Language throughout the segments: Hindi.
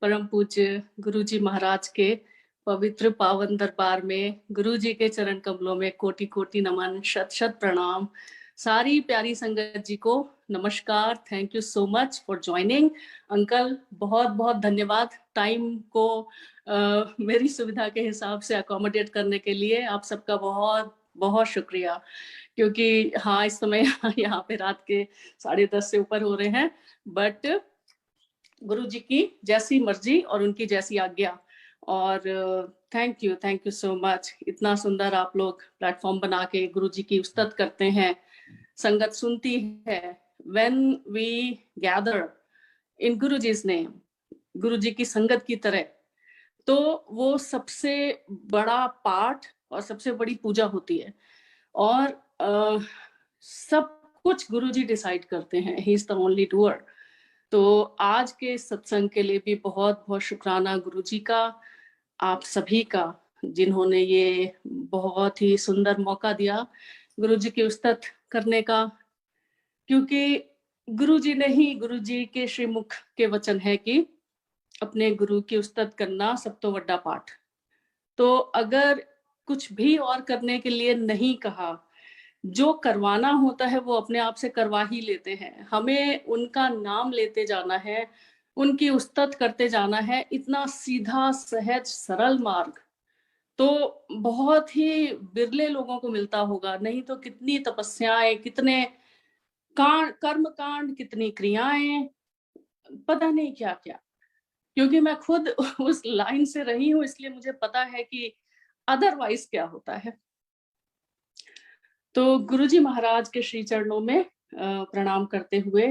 परम पूज्य गुरु जी महाराज के पवित्र पावन दरबार में गुरु जी के चरण कमलों में कोटि कोटि नमन, शत शत प्रणाम। सारी प्यारी संगत जी को नमस्कार। Thank you so much for joining. Uncle बहुत बहुत धन्यवाद टाइम को मेरी सुविधा के हिसाब से अकोमोडेट करने के लिए। आप सबका बहुत बहुत शुक्रिया, क्योंकि हाँ इस समय यहाँ पे रात के 10:30 से ऊपर हो रहे हैं, बट गुरु जी की जैसी मर्जी और उनकी जैसी आज्ञा। और थैंक यू सो मच। इतना सुंदर आप लोग प्लेटफॉर्म बना के गुरु जी की उस्तत करते हैं, संगत सुनती है। When we gather in Guru जी's name, गुरु जी की संगत की तरह, तो वो सबसे बड़ा पाठ और सबसे बड़ी पूजा होती है। और सब कुछ गुरु जी डिसाइड करते हैं। ही इज द ओनली डूअर। तो आज के सत्संग के लिए भी बहुत बहुत शुक्राना गुरु जी का, आप सभी का, जिन्होंने ये बहुत ही सुंदर मौका दिया गुरु जी की उस्तत करने का। क्योंकि गुरु जी ने ही, गुरु जी के श्रीमुख के वचन है कि अपने गुरु की उस्तत करना सब तो बड़ा पाठ। तो अगर कुछ भी और करने के लिए नहीं कहा, जो करवाना होता है वो अपने आप से करवा ही लेते हैं। हमें उनका नाम लेते जाना है, उनकी उस्तत करते जाना है। इतना सीधा सहज सरल मार्ग तो बहुत ही बिरले लोगों को मिलता होगा। नहीं तो कितनी तपस्याएं, कितने कर्म कांड, कितनी क्रियाएं, पता नहीं क्या क्या। क्योंकि मैं खुद उस लाइन से रही हूँ, इसलिए मुझे पता है कि अदरवाइज क्या होता है। तो गुरुजी महाराज के श्री चरणों में प्रणाम करते हुए,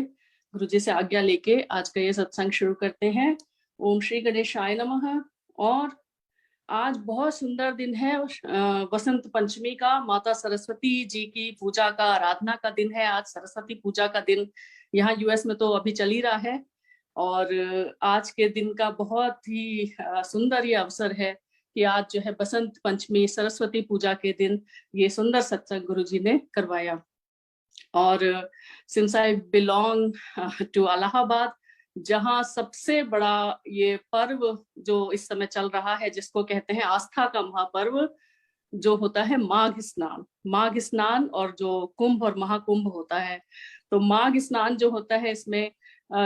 गुरुजी से आज्ञा लेके आज का ये सत्संग शुरू करते हैं। ओम श्री गणेशाय नमः। और आज बहुत सुंदर दिन है, वसंत पंचमी का, माता सरस्वती जी की पूजा का, आराधना का दिन है। आज सरस्वती पूजा का दिन यहाँ यूएस में तो अभी चल ही रहा है। और आज के दिन का बहुत ही सुंदर ये अवसर है कि आज जो है बसंत पंचमी, सरस्वती पूजा के दिन ये सुंदर सत्संग गुरुजी ने करवाया। और since I belong to Allahabad, जहाँ सबसे बड़ा ये पर्व जो इस समय चल रहा है, जिसको कहते हैं आस्था का महापर्व, जो होता है माघ स्नान। माघ स्नान और जो कुंभ और महाकुंभ होता है, तो माघ स्नान जो होता है, इसमें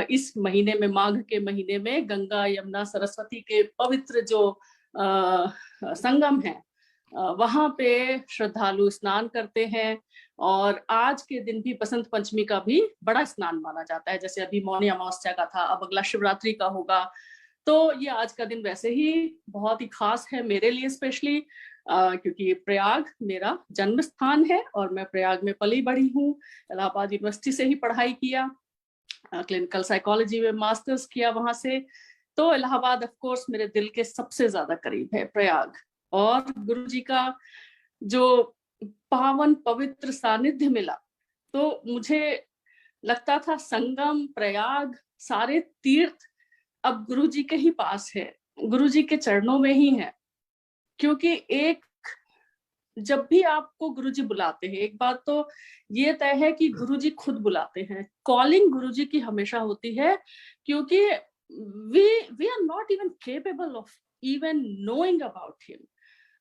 इस महीने में, माघ के महीने में गंगा यमुना सरस्वती के पवित्र जो संगम है, वहां पे श्रद्धालु स्नान करते हैं। और आज के दिन भी बसंत पंचमी का भी बड़ा स्नान माना जाता है। जैसे अभी मौनी अमावस्या का था, अब अगला शिवरात्रि का होगा। तो ये आज का दिन वैसे ही बहुत ही खास है मेरे लिए स्पेशली, क्योंकि प्रयाग मेरा जन्म स्थान है और मैं प्रयाग में पली बढ़ी हूँ। इलाहाबाद यूनिवर्सिटी से ही पढ़ाई किया, क्लिनिकल साइकोलॉजी में मास्टर्स किया वहां से। तो इलाहाबाद ऑफ कोर्स मेरे दिल के सबसे ज्यादा करीब है, प्रयाग। और गुरु जी का जो पावन पवित्र सानिध्य मिला, तो मुझे लगता था संगम, प्रयाग, सारे तीर्थ अब गुरु जी के ही पास है, गुरु जी के चरणों में ही है। क्योंकि एक, जब भी आपको गुरुजी बुलाते हैं, एक बात तो ये तय है कि गुरुजी खुद बुलाते हैं। कॉलिंग गुरुजी की हमेशा होती है, क्योंकि we are not even capable of even knowing about him.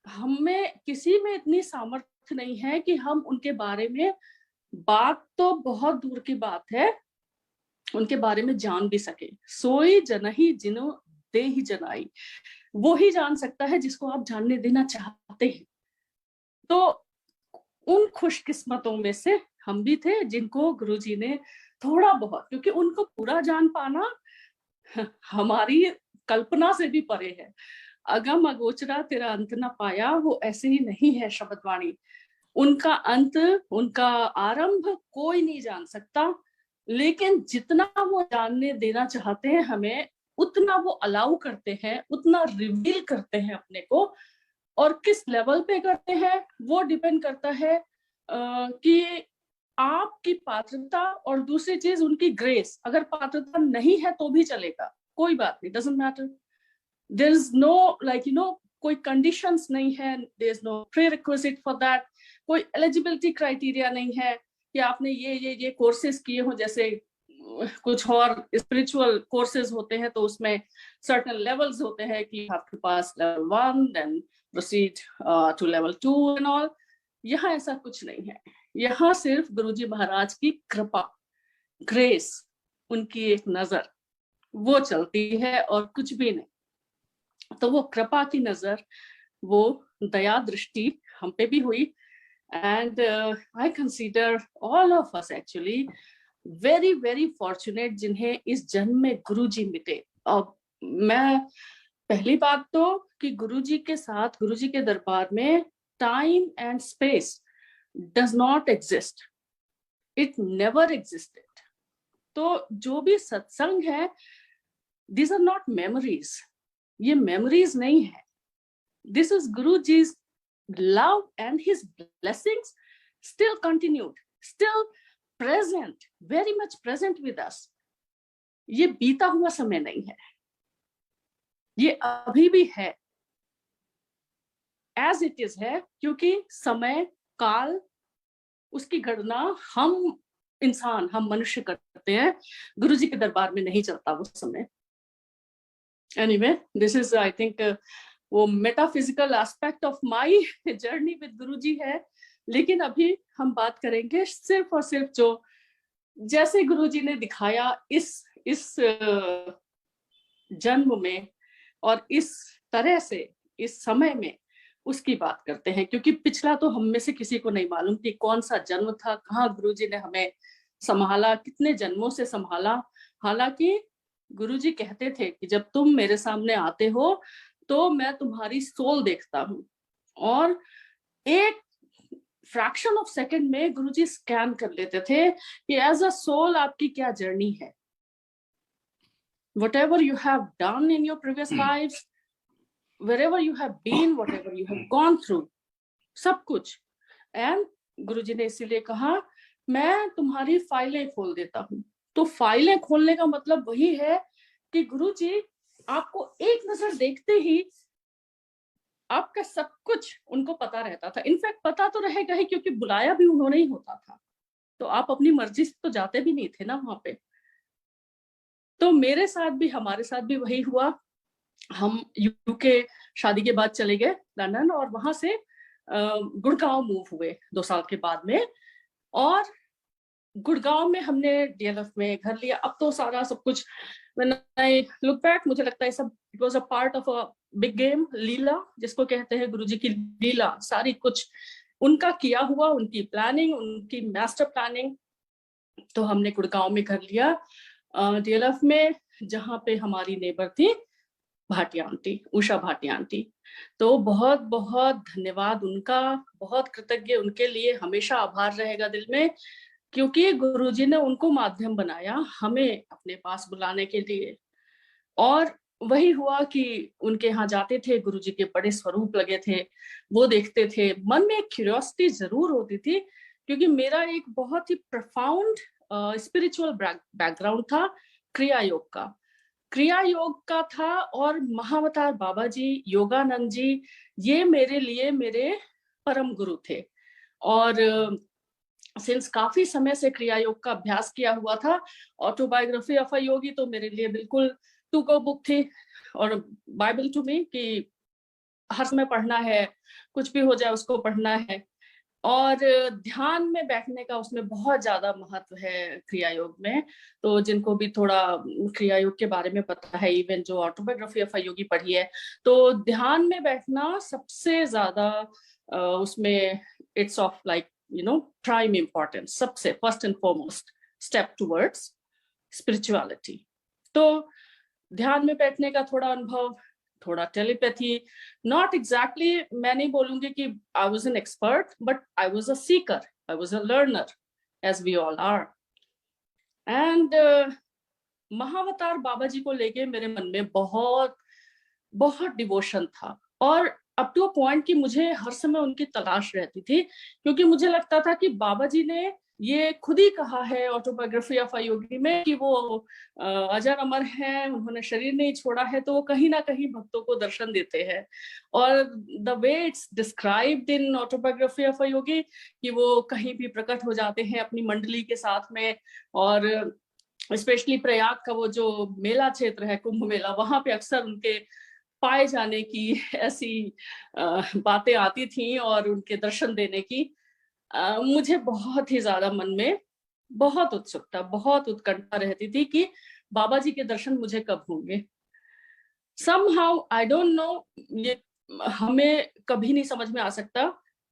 हमें किसी में इतनी सामर्थ्य नहीं है कि हम उनके बारे में, बात तो बहुत दूर की बात है, उनके बारे में जान भी सके। सोई जनहि जिनो दे ही जनाई, वो ही जान सकता है जिसको आप जानने देना चाहते हैं। तो उन खुशकिस्मतों में से हम भी थे जिनको गुरुजी ने थोड़ा बहुत, क्योंकि उनको पूरा जान पाना हमारी कल्पना से भी परे है। अगम अगोचरा तेरा अंत न पाया, वो ऐसे ही नहीं है शब्दवाणी। उनका अंत, उनका आरंभ कोई नहीं जान सकता। लेकिन जितना वो जानने देना चाहते हैं हमें, उतना वो अलाउ करते हैं, उतना रिवील करते हैं अपने को। और किस लेवल पे करते हैं वो डिपेंड करता है कि आपकी पात्रता, और दूसरी चीज उनकी ग्रेस। अगर पात्रता नहीं है तो भी चलेगा, कोई बात नहीं, doesn't matter. There is no like कोई कंडीशंस नहीं है, there is no prerequisite for that. कोई एलिजिबिलिटी क्राइटेरिया नहीं है कि आपने ये कोर्सेज किए हो, जैसे कुछ और स्पिरिचुअल कोर्सेज होते हैं तो उसमें सर्टेन लेवल्स होते हैं कि you have to pass level 1 then proceed to level 2 and all. यहाँ ऐसा कुछ नहीं है। यहाँ सिर्फ गुरुजी महाराज की कृपा, ग्रेस, उनकी एक नजर वो चलती है और कुछ भी नहीं। तो वो कृपा की नजर, वो दया दृष्टि हम पे भी हुई। And I consider all of us actually very very fortunate जिन्हें इस जन्म में गुरुजी मिले। अब मैं पहली बात तो कि गुरुजी के साथ, गुरुजी के दरबार में time and space does not exist, it never existed. तो जो भी सत्संग है, these are not memories, ये memories नहीं है। This is Guruji's love and his blessings still continued, still present, very much present with us। ये बीता हुआ समय नहीं है, ये अभी भी है, as it is है, क्योंकि समय काल उसकी गणना हम इंसान, हम मनुष्य करते हैं, गुरुजी के दरबार में नहीं चलता वो समय। Anyway, this is I think वो metaphysical aspect of my journey with Guruji है। लेकिन अभी हम बात करेंगे सिर्फ और सिर्फ जो जैसे गुरुजी ने दिखाया इस जन्म में और इस तरह से इस समय में, उसकी बात करते हैं। क्योंकि पिछला तो हम में से किसी को नहीं मालूम कि कौन सा जन्म था, कहाँ गुरुजी ने हमें संभाला, कितने जन्मों से संभाला। हालांकि गुरुजी कहते थे कि जब तुम मेरे सामने आते हो तो मैं तुम्हारी सोल देखता हूँ, और एक फ्रैक्शन ऑफ सेकंड में गुरुजी स्कैन कर लेते थे कि एज अ सोल आपकी क्या जर्नी है, whatever you have done in your previous lives, wherever you have been, whatever you have gone through, सब कुछ। एंड गुरुजी ने इसीलिए कहा मैं तुम्हारी फाइलें खोल देता हूँ। तो फाइलें खोलने का मतलब वही है कि गुरुजी आपको एक नजर देखते ही आपका सब कुछ उनको पता रहता था। इनफैक्ट पता तो रहेगा ही, क्योंकि बुलाया भी उन्होंने ही होता था, तो आप अपनी मर्जी से तो जाते भी नहीं थे ना वहां पे। तो मेरे साथ भी, हमारे साथ भी वही हुआ। हम यूके शादी के बाद चले गए लंदन, और वहां से गुड़गांव मूव हुए 2 साल के बाद में। और गुड़गांव में हमने डीएलएफ में घर लिया। अब तो सारा सब कुछ, व्हेन आई लुक बैक, मुझे लगता है सब it was a part of a big game, लीला जिसको कहते हैं, गुरुजी की लीला, सारी कुछ उनका किया हुआ, उनकी प्लानिंग, उनकी मास्टर प्लानिंग। तो हमने गुड़गांव में घर लिया डीएलएफ में, जहाँ पे हमारी नेबर थी भाटिया आंटी, उषा भाटिया आंटी। तो बहुत बहुत धन्यवाद उनका, बहुत कृतज्ञ उनके लिए, हमेशा आभार रहेगा दिल में, क्योंकि गुरुजी ने उनको माध्यम बनाया हमें अपने पास बुलाने के लिए। और वही हुआ कि उनके यहाँ जाते थे, गुरुजी के बड़े स्वरूप लगे थे, वो देखते थे। मन में एक क्यूरियोसिटी जरूर होती थी, क्योंकि मेरा एक बहुत ही प्रोफाउंड स्पिरिचुअल बैकग्राउंड था क्रिया योग का, क्रिया योग का था। और महावतार बाबा जी, योगानंद जी, ये मेरे लिए मेरे परम गुरु थे। और सिंस काफी समय से क्रिया योग का अभ्यास किया हुआ था। ऑटोबायोग्राफी ऑफ अ योगी तो मेरे लिए बिल्कुल टू गो बुक थी, और बाइबल टू मी, कि हर समय पढ़ना है, कुछ भी हो जाए उसको पढ़ना है। और ध्यान में बैठने का उसमें बहुत ज्यादा महत्व है क्रिया योग में। तो जिनको भी थोड़ा क्रिया योग के बारे में पता है, इवन जो ऑटोबायोग्राफी ऑफ अ योगी पढ़ी है, तो ध्यान में बैठना सबसे ज्यादा उसमें it's of like prime importance, सबसे first and foremost step towards spirituality. तो ध्यान में बैठने का थोड़ा अनुभव, थोड़ा टेलीपैथी, नॉट एग्जैक्टली, मैं नहीं बोलूंगी कि I was an expert, but I was a seeker, I was a learner, as we all are. And Mahavatar Baba ji को लेके मेरे मन में बहुत बहुत डिवोशन था, और अप टू अ पॉइंट कि मुझे हर समय उनकी तलाश रहती थी, क्योंकि मुझे लगता था कि बाबा जी ने ये खुद ही कहा है ऑटोबायोग्राफी ऑफ अ योगी में कि वो अजर अमर हैं, उन्होंने शरीर नहीं छोड़ा है, तो वो कहीं ना कहीं भक्तों को दर्शन देते हैं। और the way it's described in autobiography of a Yogi कि वो कहीं भी प्रकट हो जाते हैं अपनी मंडली के साथ में, और स्पेशली प्रयाग का वो जो मेला क्षेत्र है, कुंभ मेला, वहां पे अक्सर उनके पाए जाने की ऐसी बातें आती थी और उनके दर्शन देने की मुझे बहुत ही ज्यादा मन में बहुत उत्सुकता, बहुत उत्कंठा रहती थी कि बाबा जी के दर्शन मुझे कब होंगे। somehow I don't know, ये हमें कभी नहीं समझ में आ सकता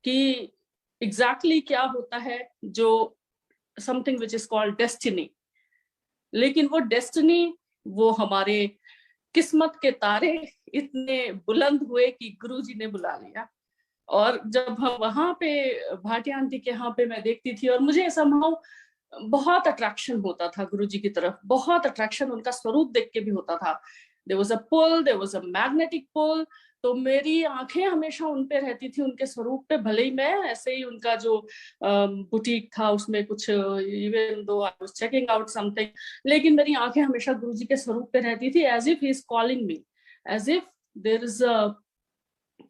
कि एग्जैक्टली क्या होता है जो something which is called destiny. लेकिन वो डेस्टिनी, वो हमारे किस्मत के तारे इतने बुलंद हुए कि गुरु जी ने बुला लिया। और जब हम वहां पे भाटिया आंटी के यहाँ पे मैं देखती थी, और मुझे somehow बहुत अट्रैक्शन होता था गुरु जी की तरफ, बहुत अट्रैक्शन उनका स्वरूप देख के भी होता था। There was a pull, there was a magnetic pull. तो मेरी आंखें हमेशा उन पे रहती थी, उनके स्वरूप पे। भले ही मैं ऐसे ही उनका जो बुटीक था उसमें कुछ, even though I was checking out something, लेकिन मेरी आंखें हमेशा गुरु जी के स्वरूप पे रहती थी, as if he is calling me, as if there is a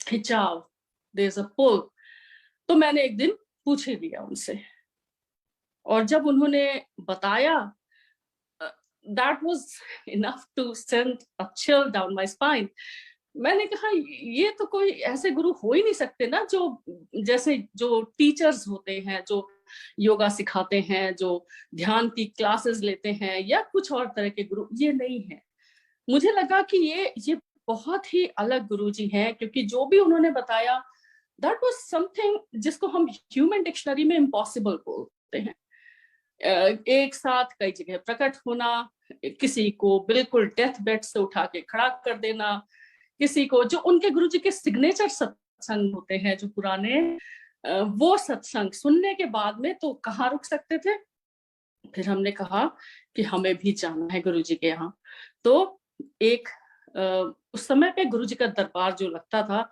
खिंचाव, देयर इज अ पुल। तो मैंने एक दिन पूछ ही लिया उनसे, और जब उन्होंने बताया, that was enough to send a chill down my spine। मैंने कहा ये तो कोई ऐसे गुरु हो ही नहीं सकते ना, जो जैसे जो टीचर्स होते हैं, जो योगा सिखाते हैं, जो ध्यान की क्लासेस लेते हैं, या कुछ और तरह के गुरु, ये नहीं है। मुझे लगा कि ये बहुत ही अलग गुरु जी हैं, क्योंकि जो भी उन्होंने बताया दैट वाज समथिंग जिसको हम ह्यूमन डिक्शनरी में इम्पॉसिबल बोलते हैं। एक साथ कई जगह प्रकट होना, किसी को बिल्कुल डेथ बेड से उठा के खड़ा कर देना, किसी को जो उनके गुरु जी के सिग्नेचर सत्संग होते हैं जो पुराने, वो सत्संग सुनने के बाद में तो कहाँ रुक सकते थे। फिर हमने कहा कि हमें भी जाना है गुरु जी के यहाँ। तो एक उस समय पे गुरु जी का दरबार जो लगता था,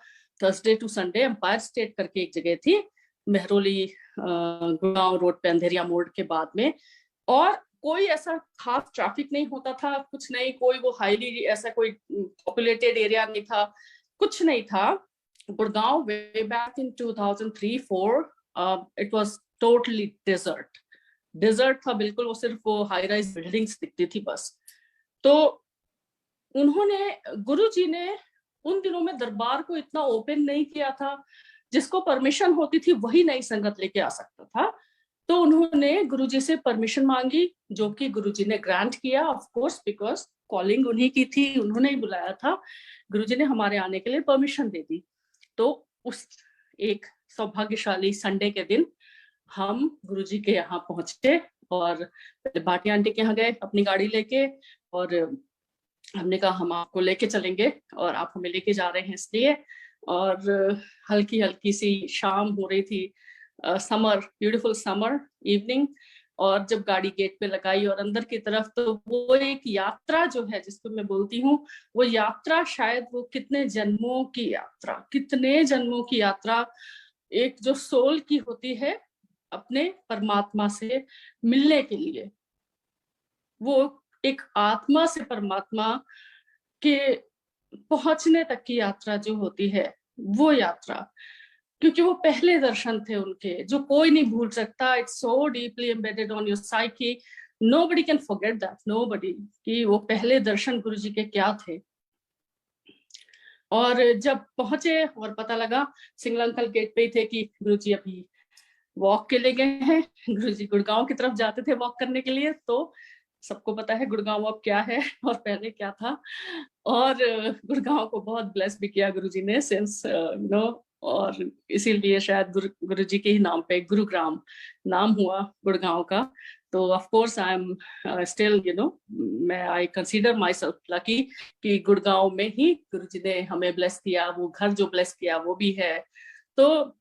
Thursday to Sunday, empire state करके एक जगह थी, मेहरोली गुड़गांव रोड पे, अंधेरिया मोड़ के बाद में। और कोई ऐसा खास ट्रैफिक नहीं होता था, कुछ नहीं, कोई वो हाईली ऐसा कोई पॉपुलेटेड एरिया नहीं था, कुछ नहीं था। Gurgaon way back in 2003-4 it was totally desert, desert था बिल्कुल। वो सिर्फ वो हाई राइज बिल्डिंग्स दिखती थी बस। तो उन्होंने, गुरु जी ने उन दिनों में दरबार को इतना ओपन नहीं किया था, जिसको परमिशन होती थी वही नई संगत लेके आ सकता था। तो उन्होंने गुरुजी से परमिशन मांगी, जो कि गुरुजी ने ग्रांट किया, ऑफ कोर्स, बिकॉज कॉलिंग उन्हीं की थी, उन्होंने ही बुलाया था। गुरुजी ने हमारे आने के लिए परमिशन दे दी। तो उस एक सौभाग्यशाली संडे के दिन हम गुरुजी के यहाँ पहुंचे, और पहले भाटिया आंटी के यहाँ गए अपनी गाड़ी लेके, और हमने कहा हम आपको लेके चलेंगे और आप हमें लेके जा रहे हैं इसलिए। और हल्की हल्की सी शाम हो रही थी, समर, ब्यूटीफुल समर इवनिंग। और जब गाड़ी गेट पे लगाई और अंदर की तरफ, तो वो एक यात्रा जो है जिसको मैं बोलती हूँ, वो यात्रा शायद वो कितने जन्मों की यात्रा, कितने जन्मों की यात्रा, एक जो सोल की होती है अपने परमात्मा से मिलने के लिए, वो एक आत्मा से परमात्मा के पहुंचने तक की यात्रा जो होती है, वो यात्रा, क्योंकि वो पहले दर्शन थे उनके, जो कोई नहीं भूल सकता। It's so deeply embedded on your psyche, nobody can forget that, nobody, कि वो पहले दर्शन गुरु जी के क्या थे। और जब पहुंचे और पता लगा, सिंगल अंकल गेट पे ही थे कि गुरु जी अभी वॉक के लिए गए हैं। गुरु जी गुड़गांव की तरफ जाते थे वॉक करने के लिए, तो सबको पता है गुड़गांव अब क्या है और पहले क्या था। और गुड़गांव को बहुत ब्लेस भी किया गुरुजी ने, सिंस और इसीलिए शायद गुरु जी के ही नाम पे गुरुग्राम नाम हुआ गुड़गांव का। तो of course I am still मैं I consider myself lucky कि गुड़गांव में ही गुरु जी ने हमें ब्लेस किया, वो घर जो ब्लेस किया वो भी है। तो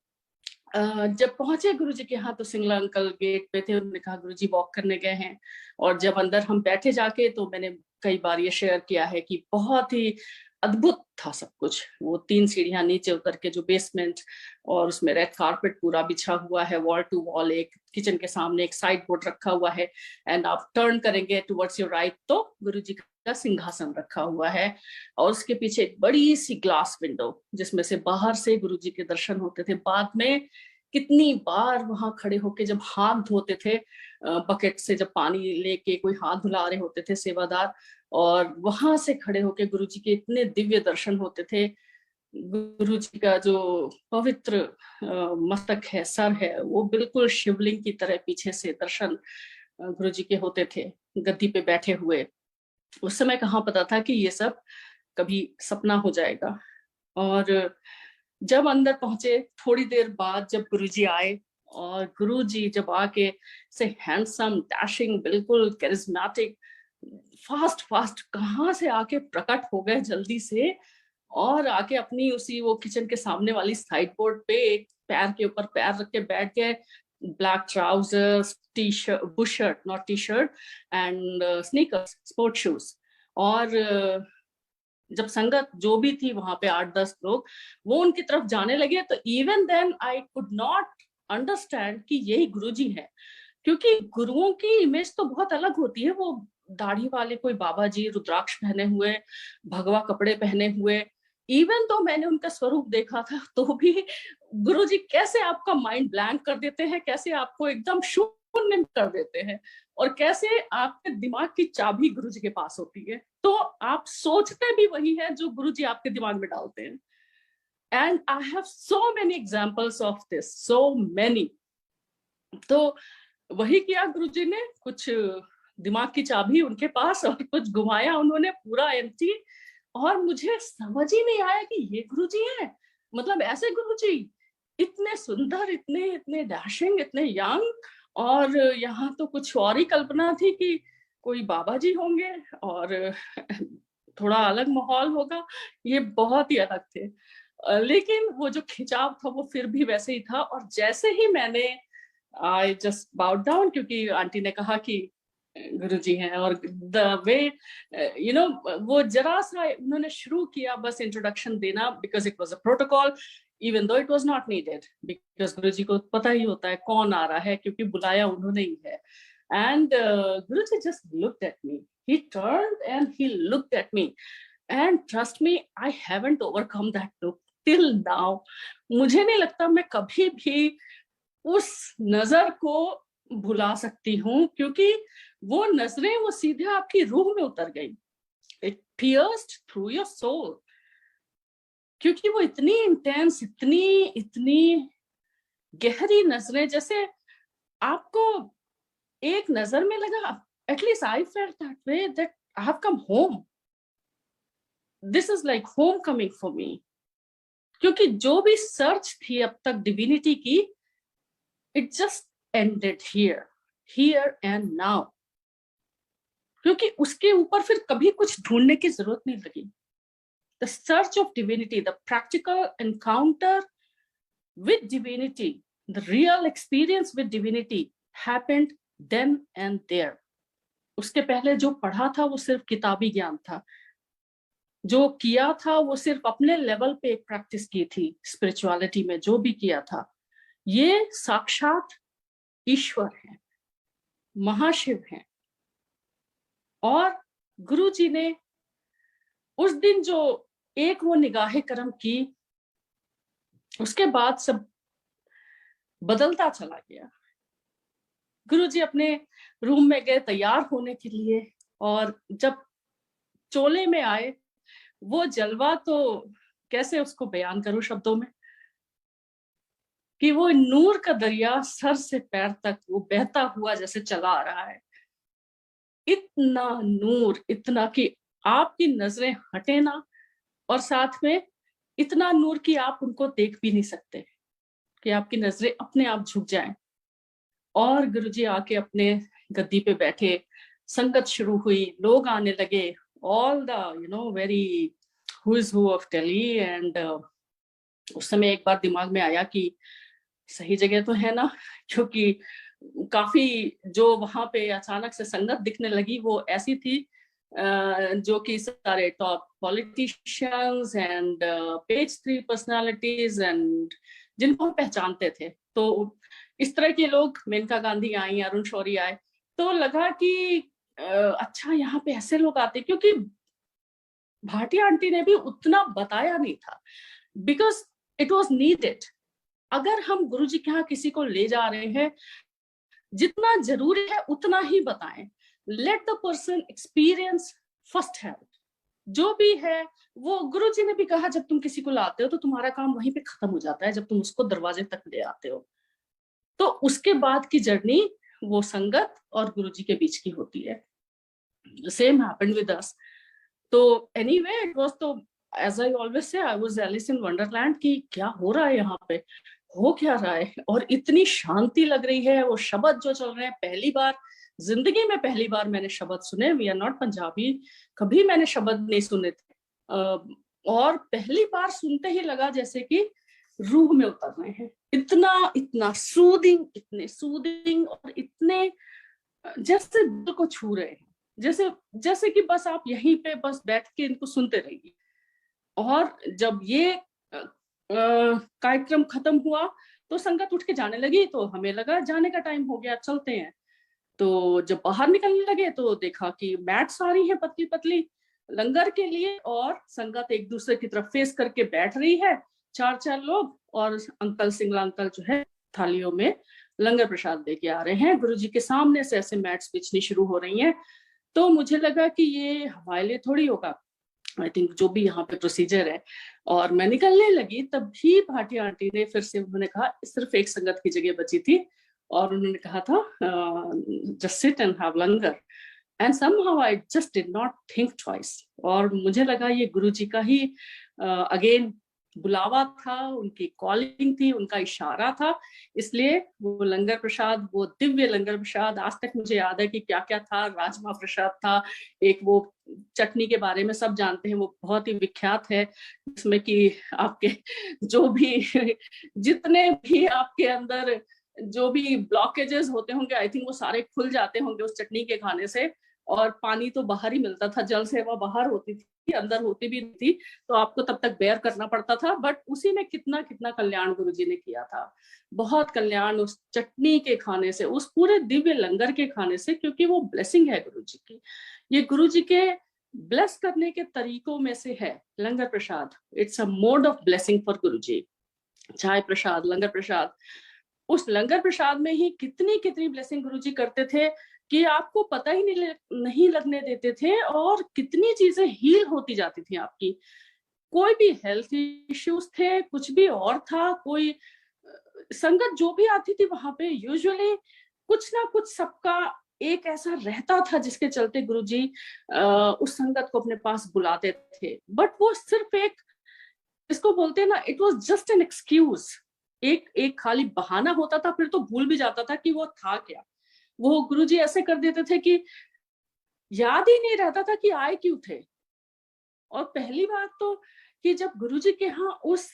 जब पहुंचे गुरु जी के यहाँ, तो सिंगला अंकल गेट पे थे, उन्होंने कहा गुरु जी वॉक करने गए हैं। और जब अंदर हम बैठे जाके, तो मैंने कई बार ये शेयर किया है कि बहुत ही अद्भुत था सब कुछ। वो 3 सीढ़ियां नीचे उतर के जो बेसमेंट, और उसमें रेड कारपेट पूरा बिछा हुआ है वॉल टू वॉल, एक किचन के सामने एक साइड बोर्ड रखा हुआ है, एंड आप टर्न करेंगे टुवर्ड्स योर राइट तो गुरु जी का सिंहासन रखा हुआ है, और उसके पीछे एक बड़ी सी ग्लास विंडो, जिसमें से बाहर से गुरु जी के दर्शन होते थे। बाद में कितनी बार वहां खड़े होके जब हाथ धोते थे, बकेट से जब पानी लेके कोई हाथ धुला रहे होते थे सेवादार, और वहां से खड़े होके गुरुजी के इतने दिव्य दर्शन होते थे। गुरु जी का जो पवित्र मस्तक है, सर है, वो बिल्कुल शिवलिंग की तरह पीछे से दर्शन गुरु जी के होते थे गद्दी पे बैठे हुए। उस समय कहाँ पता था कि ये सब कभी सपना हो जाएगा। और जब अंदर पहुंचे, थोड़ी देर बाद जब गुरुजी आए, और गुरुजी जब आके से हैंडसम, डैशिंग, बिल्कुल कैरिज्मेटिक, फास्ट फास्ट कहाँ से आके प्रकट हो गए जल्दी से, और आके अपनी उसी वो किचन के सामने वाली साइड बोर्ड पे एक पैर के ऊपर पैर रख के बैठ गए। Black trousers, T shirt, Bush shirt, not T shirt, and sneakers, sport shoes. और जब संगत जो भी थी वहां पे 8-10 लोग, वो उनकी तरफ जाने लगे, तो even then I could not understand कि यही गुरुजी है। क्योंकि गुरुओं की इमेज तो बहुत अलग होती है, वो दाढ़ी वाले कोई बाबा जी, रुद्राक्ष पहने हुए, भगवा कपड़े पहने हुए। इवन तो मैंने उनका स्वरूप देखा था, तो भी गुरुजी कैसे आपका माइंड ब्लैंक कर देते हैं, कैसे आपको एकदम शून्य कर देते हैं, और कैसे आपके दिमाग की चाबी गुरुजी के पास होती है। तो आप सोचते भी वही है जो गुरुजी आपके दिमाग में डालते हैं। And I have so many examples of this, so many. तो वही किया गुरुजी ने, कुछ दिमाग की चाबी उनके पास, और कुछ घुमाया उन्होंने पूरा एम्प्टी, और मुझे समझ ही नहीं आया कि ये गुरुजी है। मतलब ऐसे गुरुजी इतने सुंदर, इतने इतने डैशिंग, इतने यंग, और यहाँ तो कुछ और ही कल्पना थी कि कोई बाबा जी होंगे और थोड़ा अलग माहौल होगा। ये बहुत ही अलग थे, लेकिन वो जो खिंचाव था वो फिर भी वैसे ही था। और जैसे ही मैंने आई जस्ट बाउड डाउन, क्योंकि आंटी ने कहा कि गुरुजी हैं, और द वे यू नो, वो जरा सा उन्होंने शुरू किया बस इंट्रोडक्शन देना, because it was a protocol, even though it was not needed, because Guruji को पता ही होता है कौन आ रहा है, क्योंकि बुलाया उन्होंने ही है। And Guruji just looked at me, he turned and he looked at me, and trust me, I haven't overcome that look till now. मुझे नहीं लगता मैं कभी भी उस नजर को भुला सकती हूँ, क्योंकि वो नजरें वो सीधे आपकी रूह में उतर गई। It pierced through your soul, क्योंकि वो इतनी इंटेंस, इतनी इतनी गहरी नजरें, जैसे आपको एक नजर में लगा, at least I felt that way, that I have come home, this is like home coming for me. क्योंकि जो भी सर्च थी अब तक डिविनिटी की, it just ended here and now, क्योंकि उसके ऊपर फिर कभी कुछ ढूंढने की जरूरत नहीं लगी। The search of divinity, the practical encounter with divinity, the real experience with divinity happened then and there. उसके पहले जो पढ़ा था वो सिर्फ किताबी ज्ञान था, जो किया था वो सिर्फ अपने लेवल पे एक प्रैक्टिस की थी, स्पिरिचुअलिटी में जो भी किया था। ये साक्षात ईश्वर है, महाशिव है। और गुरु जी ने उस दिन जो एक वो निगाहे करम की, उसके बाद सब बदलता चला गया। गुरु जी अपने रूम में गए तैयार होने के लिए, और जब चोले में आए, वो जलवा तो कैसे उसको बयान करूं शब्दों में, कि वो नूर का दरिया सर से पैर तक वो बहता हुआ जैसे चला आ रहा है। इतना नूर, इतना कि आपकी नजरें हटे ना, और साथ में इतना नूर कि आप उनको देख भी नहीं सकते, कि आपकी नजरें अपने आप झुक जाएं। और गुरुजी आके अपने गद्दी पे बैठे, संगत शुरू हुई, लोग आने लगे, all the very who is who of Delhi. And उस समय एक बार दिमाग में आया कि सही जगह तो है ना, क्योंकि काफी जो वहां पे अचानक से संगत दिखने लगी वो ऐसी थी जो कि सारे top politicians and page 3 personalities and जिनको हम पहचानते थे। तो इस तरह के लोग, मेनका गांधी आई, अरुण शौरी आए, तो लगा कि अच्छा यहाँ पे ऐसे लोग आते, क्योंकि भाटिया आंटी ने भी उतना बताया नहीं था, बिकॉज इट वॉज नीडेड। अगर हम गुरु जी के यहाँ किसी को ले जा रहे हैं, जितना जरूरी है उतना ही बताएं। Let the person experience first hand. जो भी है वो गुरु जी ने भी कहा, जब तुम किसी को लाते हो तो तुम्हारा काम वहीं पे खत्म हो जाता है, जब तुम उसको दरवाजे तक ले आते हो। तो उसके बाद की जर्नी वो संगत और गुरु जी के बीच की होती है। Same happened with us. तो एनीवे इट वाज, तो as I always say, I was Alice in Wonderland कि क्या हो रहा है यहाँ पे, हो क्या रहा है। और इतनी शांति लग रही है, वो शब्द जो चल रहे हैं, पहली बार जिंदगी में, पहली बार मैंने शब्द सुने। वी आर नॉट पंजाबी, कभी मैंने शब्द नहीं सुने थे, और पहली बार सुनते ही लगा जैसे कि रूह में उतर रहे हैं। इतना इतना सूदिंग, इतने सूदिंग, और इतने जैसे दिल को छू रहे हैं, जैसे जैसे कि बस आप यहीं पे बस बैठ के इनको सुनते रहिए। और जब ये कार्यक्रम खत्म हुआ तो संगत उठ के जाने लगी, तो हमें लगा जाने का टाइम हो गया, चलते हैं। तो जब बाहर निकलने लगे तो देखा कि मैट्स आ रही है पतली पतली लंगर के लिए, और संगत एक दूसरे की तरफ फेस करके बैठ रही है, 4-4 लोग, और अंकल, सिंगला अंकल जो है थालियों में लंगर प्रसाद लेके आ रहे हैं। गुरु जी के सामने से ऐसे मैट्स बिछनी शुरू हो रही हैं। तो मुझे लगा कि ये हमारे लिए थोड़ी होगा, आई थिंक जो भी यहाँ पे प्रोसीजर है। और मैं निकलने लगी, तब भी भाटिया आंटी ने फिर से, उन्होंने कहा, सिर्फ एक संगत की जगह बची थी, और उन्होंने कहा था just sit and have langar. And somehow I just did not think twice. और मुझे लगा ये गुरु जी का ही अगेन बुलावा था, उनकी कॉलिंग थी, उनका इशारा था। इसलिए वो लंगर प्रसाद, वो दिव्य लंगर प्रसाद, आज तक मुझे याद है कि क्या क्या था। राजमा प्रसाद था, एक वो चटनी के बारे में सब जानते हैं, वो बहुत ही विख्यात है, जिसमें कि आपके जो भी जितने भी आपके अंदर जो भी ब्लॉकेजेस होते होंगे, आई थिंक वो सारे खुल जाते होंगे उस चटनी के खाने से। और पानी तो बाहर ही मिलता था, जल सेवा बाहर होती थी, अंदर होती भी थी, तो आपको तब तक बेयर करना पड़ता था। बट उसी में कितना कितना कल्याण गुरु जी ने किया था, बहुत कल्याण उस चटनी के खाने से, उस पूरे दिव्य लंगर के खाने से, क्योंकि वो ब्लेसिंग है गुरु जी की। ये गुरु जी के ब्लेस करने के तरीकों में से है langar prasad. It's a mode of blessing for Guru ji. चाय प्रसाद, लंगर प्रसाद, उस लंगर प्रसाद में ही कितनी कितनी ब्लेसिंग गुरु जी करते थे कि आपको पता ही नहीं लगने देते थे, और कितनी चीजें हील होती जाती थी आपकी। कोई भी हेल्थ इश्यूज थे, कुछ भी और था, कोई संगत जो भी आती थी वहां पे, यूजुअली कुछ ना कुछ सबका एक ऐसा रहता था जिसके चलते गुरुजी उस संगत को अपने पास बुलाते थे। बट वो सिर्फ एक, इसको बोलते हैं ना, it was just an excuse, एक एक खाली बहाना होता था, फिर तो भूल भी जाता था कि वो था क्या। वो गुरुजी ऐसे कर देते थे कि याद ही नहीं रहता था कि आए क्यों थे। और पहली बात तो कि जब गुरुजी के यहाँ उस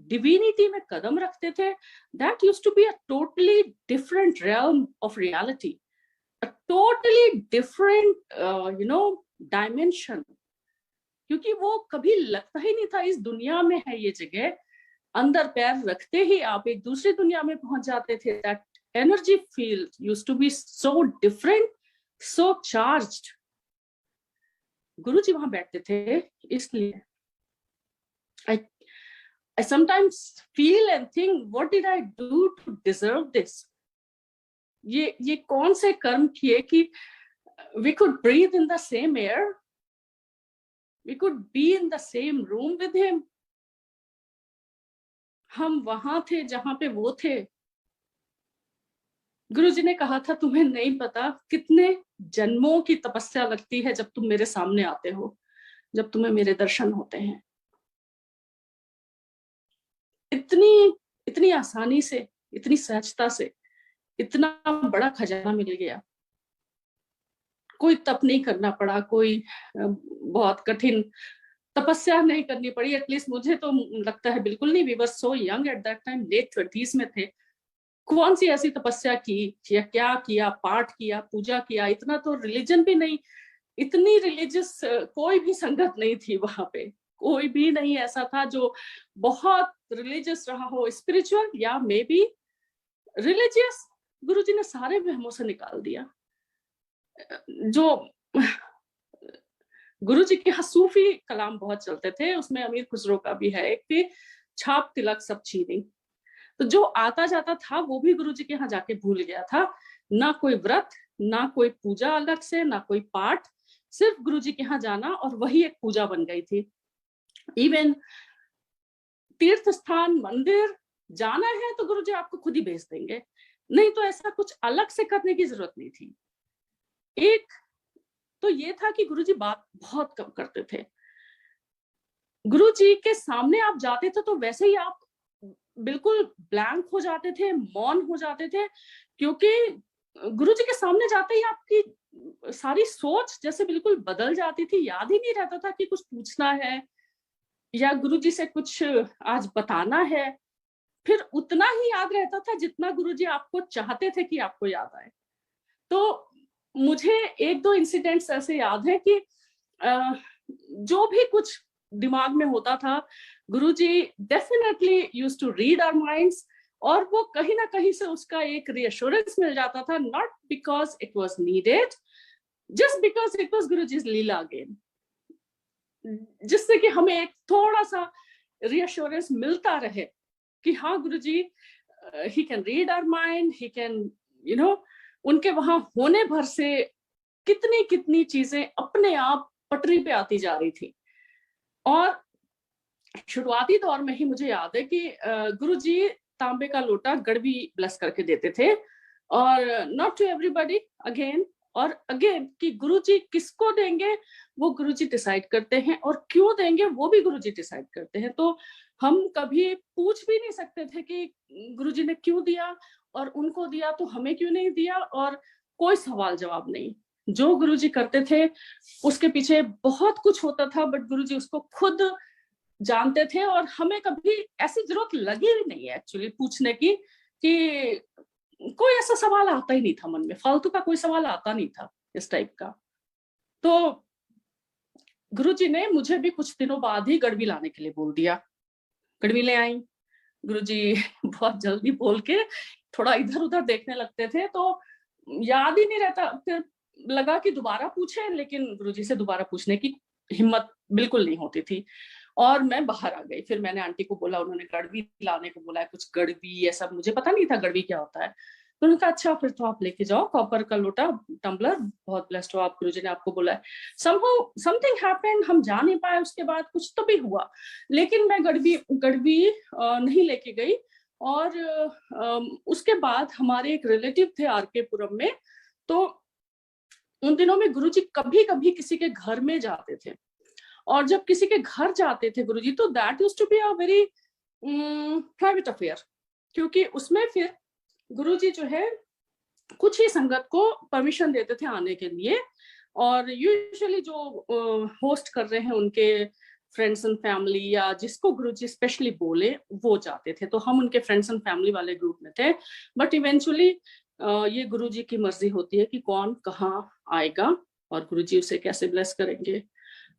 डिविनिटी में कदम रखते थे, that used to be a totally different realm of reality, a totally different dimension, क्योंकि वो कभी लगता ही नहीं था इस दुनिया में है ये जगह। अंदर पैर रखते ही आप एक दूसरी दुनिया में पहुंच जाते थे। That energy field used to be so different, so charged. Guruji वहां बैठते थे, इसलिए I sometimes feel and think, what did I do to deserve this? ये कौन से कर्म किए कि we could breathe in the same air, we could be in the same room with him. हम वहां थे जहां पे वो थे। गुरुजी ने कहा था, तुम्हें नहीं पता कितने जन्मों की तपस्या लगती है जब तुम मेरे सामने आते हो, जब तुम्हें मेरे दर्शन होते हैं। इतनी इतनी आसानी से, इतनी सहजता से इतना बड़ा खजाना मिल गया। कोई तप नहीं करना पड़ा, कोई बहुत कठिन तपस्या नहीं करनी पड़ी। एटलीस्ट मुझे तो लगता है बिल्कुल नहीं। We were so young at that time, late 30s में थे। कौन सी ऐसी तपस्या की या क्या किया, पाठ किया, पूजा किया, इतना तो रिलीजन भी नहीं, इतनी रिलीजियस कोई भी संगत नहीं थी वहां पे। कोई भी नहीं ऐसा था जो बहुत रिलीजियस रहा हो, स्पिरिचुअल या मे बी रिलीजियस। गुरुजी ने सारे वहमों से निकाल दिया। जो गुरुजी के यहाँ सूफी कलाम बहुत चलते थे, उसमें अमीर खुसरो का भी है एक, छाप तिलक सब चीनी। तो जो आता जाता था वो भी गुरुजी के यहाँ जाके भूल गया था। ना कोई व्रत, ना कोई पूजा अलग से, ना कोई पाठ, सिर्फ गुरुजी के यहाँ जाना और वही एक पूजा बन गई थी। इवन तीर्थ स्थान, मंदिर जाना है तो गुरुजी आपको खुद ही भेज देंगे, नहीं तो ऐसा कुछ अलग से करने की जरूरत नहीं थी। एक तो ये था कि गुरुजी बात बहुत कम करते थे। गुरुजी के सामने आप जाते थे तो वैसे ही आप बिल्कुल ब्लैंक हो जाते थे, मौन हो जाते थे, क्योंकि गुरुजी के सामने जाते ही आपकी सारी सोच जैसे बिल्कुल बदल जाती थी। याद ही नहीं रहता था कि कुछ पूछना है या गुरुजी से कुछ आज बताना है। फिर उतना ही याद रहता था जितना गुरुजी आपको चाहते थे कि आपको याद आए। तो मुझे एक दो इंसिडेंट्स ऐसे याद है कि जो भी कुछ दिमाग में होता था, Guruji definitely used to read our minds, और वो कहीं ना कहीं से उसका एक रिएश्योरेंस मिल जाता था, not because it was needed, just because it was Guruji's Leela again, जिससे कि हमें एक थोड़ा सा रिएश्योरेंस मिलता रहे कि हाँ Guruji he can read our mind, he can उनके वहां होने भर से कितनी कितनी चीजें अपने आप पटरी पे आती जा रही थी। और शुरुआती दौर में ही मुझे याद है कि गुरुजी तांबे का लोटा गड़बी ब्लेस करके देते थे, और नॉट टू एवरीबॉडी अगेन और अगेन कि गुरुजी किसको देंगे वो गुरुजी डिसाइड करते हैं, और क्यों देंगे वो भी गुरुजी डिसाइड करते हैं। तो हम कभी पूछ भी नहीं सकते थे कि गुरुजी ने क्यों दिया, और उनको दिया तो हमें क्यों नहीं दिया, और कोई सवाल जवाब नहीं। जो गुरुजी करते थे उसके पीछे बहुत कुछ होता था, बट गुरुजी उसको खुद जानते थे, और हमें कभी ऐसी जरूरत लगी भी नहीं है एक्चुअली पूछने की, कि कोई ऐसा सवाल आता ही नहीं था मन में, फालतू का कोई सवाल आता नहीं था इस टाइप का। तो गुरुजी ने मुझे भी कुछ दिनों बाद ही गड़बी लाने के लिए बोल दिया। गड़बी ले आई। गुरुजी बहुत जल्दी बोल के थोड़ा इधर उधर देखने लगते थे, तो याद ही नहीं रहता। फिर लगा कि दोबारा पूछे, लेकिन गुरुजी से दोबारा पूछने की हिम्मत बिल्कुल नहीं होती थी, और मैं बाहर आ गई। फिर मैंने आंटी को बोला, उन्होंने गड़बी लाने को बोला है, कुछ गड़बी ये सब मुझे पता नहीं था गड़बी क्या होता है। तो उन्होंने कहा अच्छा फिर तो आप लेके जाओ कॉपर का लोटा, टम्बलर, बहुत ब्लेस्ड हो आप, गुरुजी ने आपको बोला है। समहाउ समथिंग हैपेंड, हम जा नहीं पाए, उसके बाद कुछ तो भी हुआ, लेकिन मैं गड़बी नहीं लेके गई। और उसके बाद हमारे एक रिलेटिव थे आरके पुरम में, तो उन दिनों में गुरुजी कभी कभी किसी के घर में जाते थे, और जब किसी के घर जाते थे गुरुजी, तो that used to be a very private affair, क्योंकि उसमें फिर गुरुजी जो है कुछ ही संगत को परमिशन देते थे आने के लिए, और यूजुअली जो होस्ट कर रहे हैं उनके फ्रेंड्स एंड फैमिली, या जिसको गुरुजी स्पेशली बोले वो जाते थे। तो हम उनके फ्रेंड्स एंड फैमिली वाले ग्रुप में थे, बट इवेंचुअली ये गुरुजी की मर्जी होती है कि कौन कहाँ आएगा और गुरुजी उसे कैसे ब्लेस करेंगे।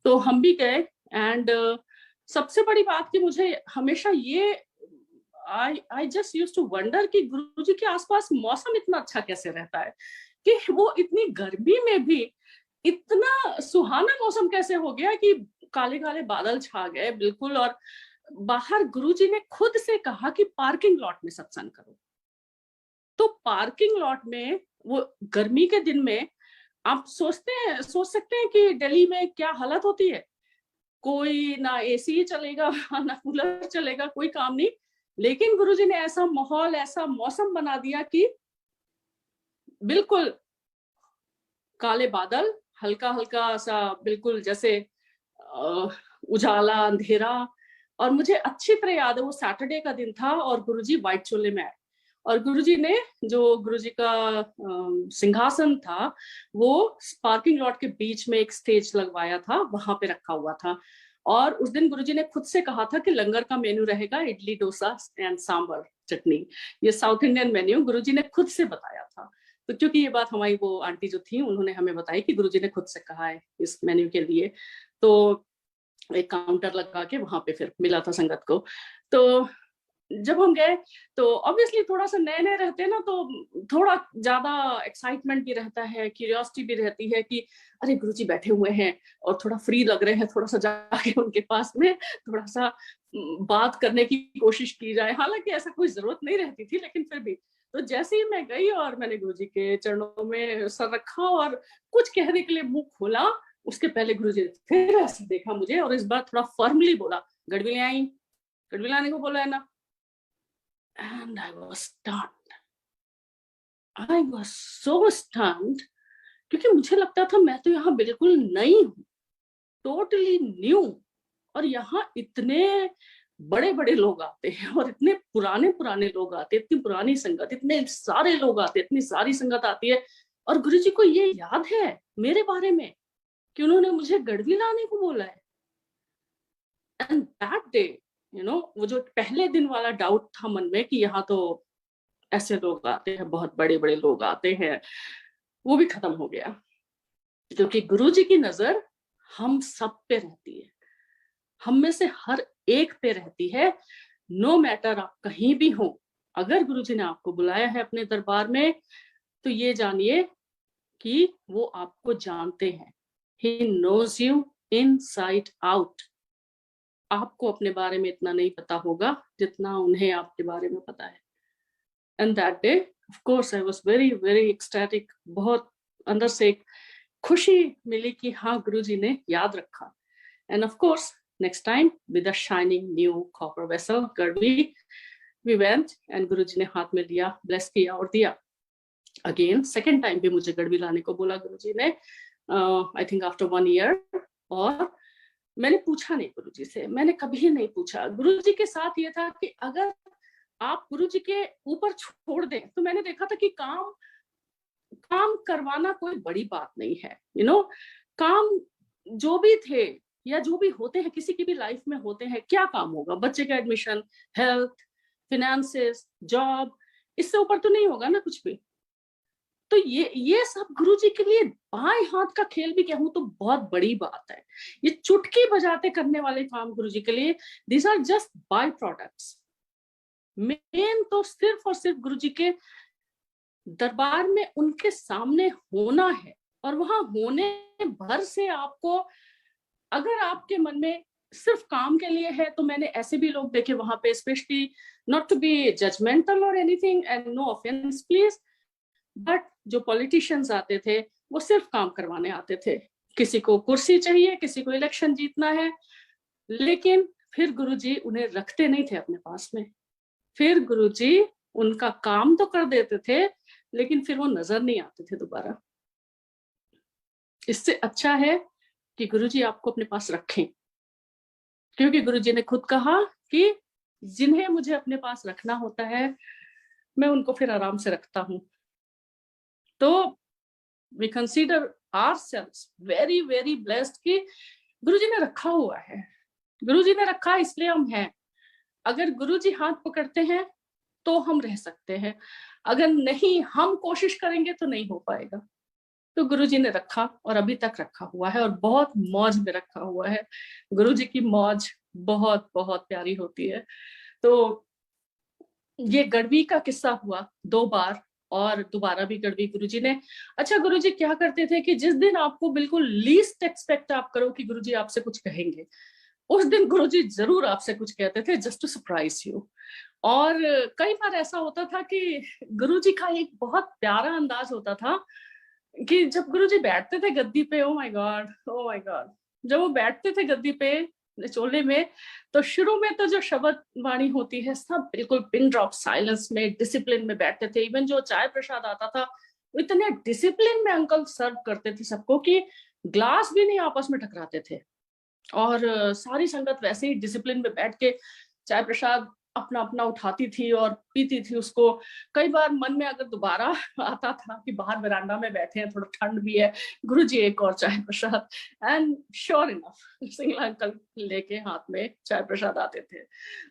तो हम भी गए, एंड सबसे बड़ी बात कि मुझे हमेशा ये I just used to wonder कि गुरुजी के आसपास मौसम इतना अच्छा कैसे रहता है, कि वो इतनी गर्मी में भी इतना सुहाना मौसम कैसे हो गया कि काले काले बादल छा गए बिल्कुल। और बाहर गुरुजी ने खुद से कहा कि पार्किंग लॉट में सत्संग करो। तो पार्किंग लॉट में वो गर्मी के दिन में आप सोच सकते हैं कि दिल्ली में क्या हालत होती है। कोई ना एसी चलेगा ना कूलर चलेगा, कोई काम नहीं। लेकिन गुरुजी ने ऐसा माहौल, ऐसा मौसम बना दिया कि बिल्कुल काले बादल, हल्का हल्का सा बिल्कुल जैसे उजाला अंधेरा। और मुझे अच्छी तरह याद है वो सैटरडे का दिन था, और गुरुजी व्हाइट चोले में आए, और गुरुजी ने जो गुरुजी का सिंहासन था वो पार्किंग लॉट के बीच में एक स्टेज लगवाया था, वहां पे रखा हुआ था। और उस दिन गुरुजी ने खुद से कहा था कि लंगर का मेन्यू रहेगा इडली डोसा एंड सांबर चटनी, ये साउथ इंडियन मेन्यू गुरुजी ने खुद से बताया था। तो क्योंकि ये बात हमारी वो आंटी जो थी उन्होंने हमें बताई कि गुरुजी ने खुद से कहा है इस मेन्यू के लिए, तो एक काउंटर लगा के वहां पे फिर मिला था संगत को। तो जब हम गए तो ऑब्वियसली थोड़ा सा नए नए रहते हैं ना, तो थोड़ा ज्यादा एक्साइटमेंट भी रहता है, क्यूरियोसिटी भी रहती है कि अरे गुरुजी बैठे हुए हैं और थोड़ा फ्री लग रहे हैं, थोड़ा सा जाके उनके पास में थोड़ा सा बात करने की कोशिश की जाए, हालांकि ऐसा कोई जरूरत नहीं रहती थी, लेकिन फिर भी। तो जैसे ही मैं गई और मैंने गुरुजी के चरणों में सर रखा और कुछ कहने के लिए मुंह खोला, उसके पहले गुरुजी ने फिर ऐसे देखा मुझे और इस बार थोड़ा फर्मली बोला, गड़वी ले आई, गड़वी लाने को बोला है ना। And I was stunned, I was so stunned, क्योंकि मुझे लगता था मैं तो यहाँ बिल्कुल नई हूँ, टोटली न्यू, और यहाँ इतने बड़े बड़े लोग आते हैं और इतने पुराने पुराने लोग आते हैं, इतनी पुरानी संगत, इतने सारे लोग आते हैं, इतनी सारी संगत आती है, और गुरुजी को ये याद है मेरे बारे में कि उन्होंने मुझे गड़वी लाने को बोला है। एंड दैट डे, वो जो पहले दिन वाला डाउट था मन में कि यहाँ तो ऐसे लोग आते हैं, बहुत बड़े बड़े लोग आते हैं, वो भी खत्म हो गया, क्योंकि गुरुजी की नजर हम सब पे रहती है, हम में से हर एक पे रहती है, नो मैटर आप कहीं भी हो। अगर गुरुजी ने आपको बुलाया है अपने दरबार में, तो ये जानिए कि वो आपको जानते हैं। He knows you inside out. आपको अपने बारे में इतना नहीं पता होगा जितना उन्हें आपके बारे में पता है। And that day, of course, I was very, very ecstatic. बहुत अंदर से एक खुशी मिली कि हाँ, गुरुजी ने याद रखा। And of course, next time with a shining new copper vessel, Garvi, we went and गुरुजी ने हाथ में लिया, bless किया और दिया। Again, second time भी मुझे गड़वी लाने को बोला गुरुजी ने, I think after 1 year, और मैंने पूछा नहीं गुरुजी से, मैंने कभी नहीं पूछा। गुरुजी के साथ ये था कि अगर आप गुरुजी के ऊपर छोड़ दें, तो मैंने देखा था कि काम करवाना कोई बड़ी बात नहीं है, काम जो भी थे या जो भी होते हैं, किसी की भी लाइफ में होते हैं, क्या काम होगा, बच्चे का एडमिशन, हेल्थ, फिनेंसेस, जॉब, इससे ऊपर तो नहीं होगा ना कुछ भी। तो ये सब गुरुजी के लिए बाएं हाथ का खेल भी कहूं तो बहुत बड़ी बात है। ये चुटकी बजाते करने वाले काम गुरुजी के लिए, these are just byproducts. Main तो सिर्फ और सिर्फ गुरुजी के दरबार में उनके सामने होना है, और वहां होने भर से आपको, अगर आपके मन में सिर्फ काम के लिए है, तो मैंने ऐसे भी लोग देखे वहां पे, specially not to be judgemental और anything and no offence please, but जो पॉलिटिशियंस आते थे वो सिर्फ काम करवाने आते थे, किसी को कुर्सी चाहिए, किसी को इलेक्शन जीतना है, लेकिन फिर गुरुजी उन्हें रखते नहीं थे अपने पास में। फिर गुरुजी उनका काम तो कर देते थे, लेकिन फिर वो नजर नहीं आते थे दोबारा। इससे अच्छा है कि गुरुजी आपको अपने पास रखें, क्योंकि गुरुजी ने खुद कहा कि जिन्हें मुझे अपने पास रखना होता है, मैं उनको फिर आराम से रखता हूं। तो we consider ourselves very very blessed कि गुरुजी ने रखा हुआ है, गुरुजी ने रखा इसलिए हम हैं। अगर गुरुजी हाथ पकड़ते हैं तो हम रह सकते हैं, अगर नहीं हम कोशिश करेंगे तो नहीं हो पाएगा। तो गुरुजी ने रखा और अभी तक रखा हुआ है, और बहुत मौज में रखा हुआ है। गुरुजी की मौज बहुत बहुत प्यारी होती है। तो ये गड़वी का किस्सा हुआ 2 बार, और दोबारा भी गड़वी गुरुजी ने। अच्छा, गुरुजी क्या करते थे कि जिस दिन आपको बिल्कुल लीस्ट एक्सपेक्ट आप करो कि गुरुजी आपसे कुछ कहेंगे, उस दिन गुरुजी जरूर आपसे कुछ कहते थे, जस्ट टू सरप्राइज यू। और कई बार ऐसा होता था कि गुरुजी का एक बहुत प्यारा अंदाज होता था कि जब गुरुजी बैठते थे गद्दी पे, oh my God, oh my God, जब वो बैठते थे गद्दी पे चोले में, तो शुरू में तो जो शब्द वाणी होती है, सब बिल्कुल पिन ड्रॉप साइलेंस में, डिसिप्लिन में बैठते थे। इवन जो चाय प्रसाद आता था, वो इतने डिसिप्लिन में अंकल सर्व करते थे सबको कि ग्लास भी नहीं आपस में टकराते थे, और सारी संगत वैसे ही डिसिप्लिन में बैठ के चाय प्रसाद अपना अपना उठाती थी और पीती थी उसको। कई बार मन में अगर दोबारा आता था कि बाहर वरांडा में बैठे हैं, थोड़ा ठंड भी है, गुरुजी एक और चाय prasad, and sure enough Singla uncle लेके हाथ में चाय प्रसाद आते थे।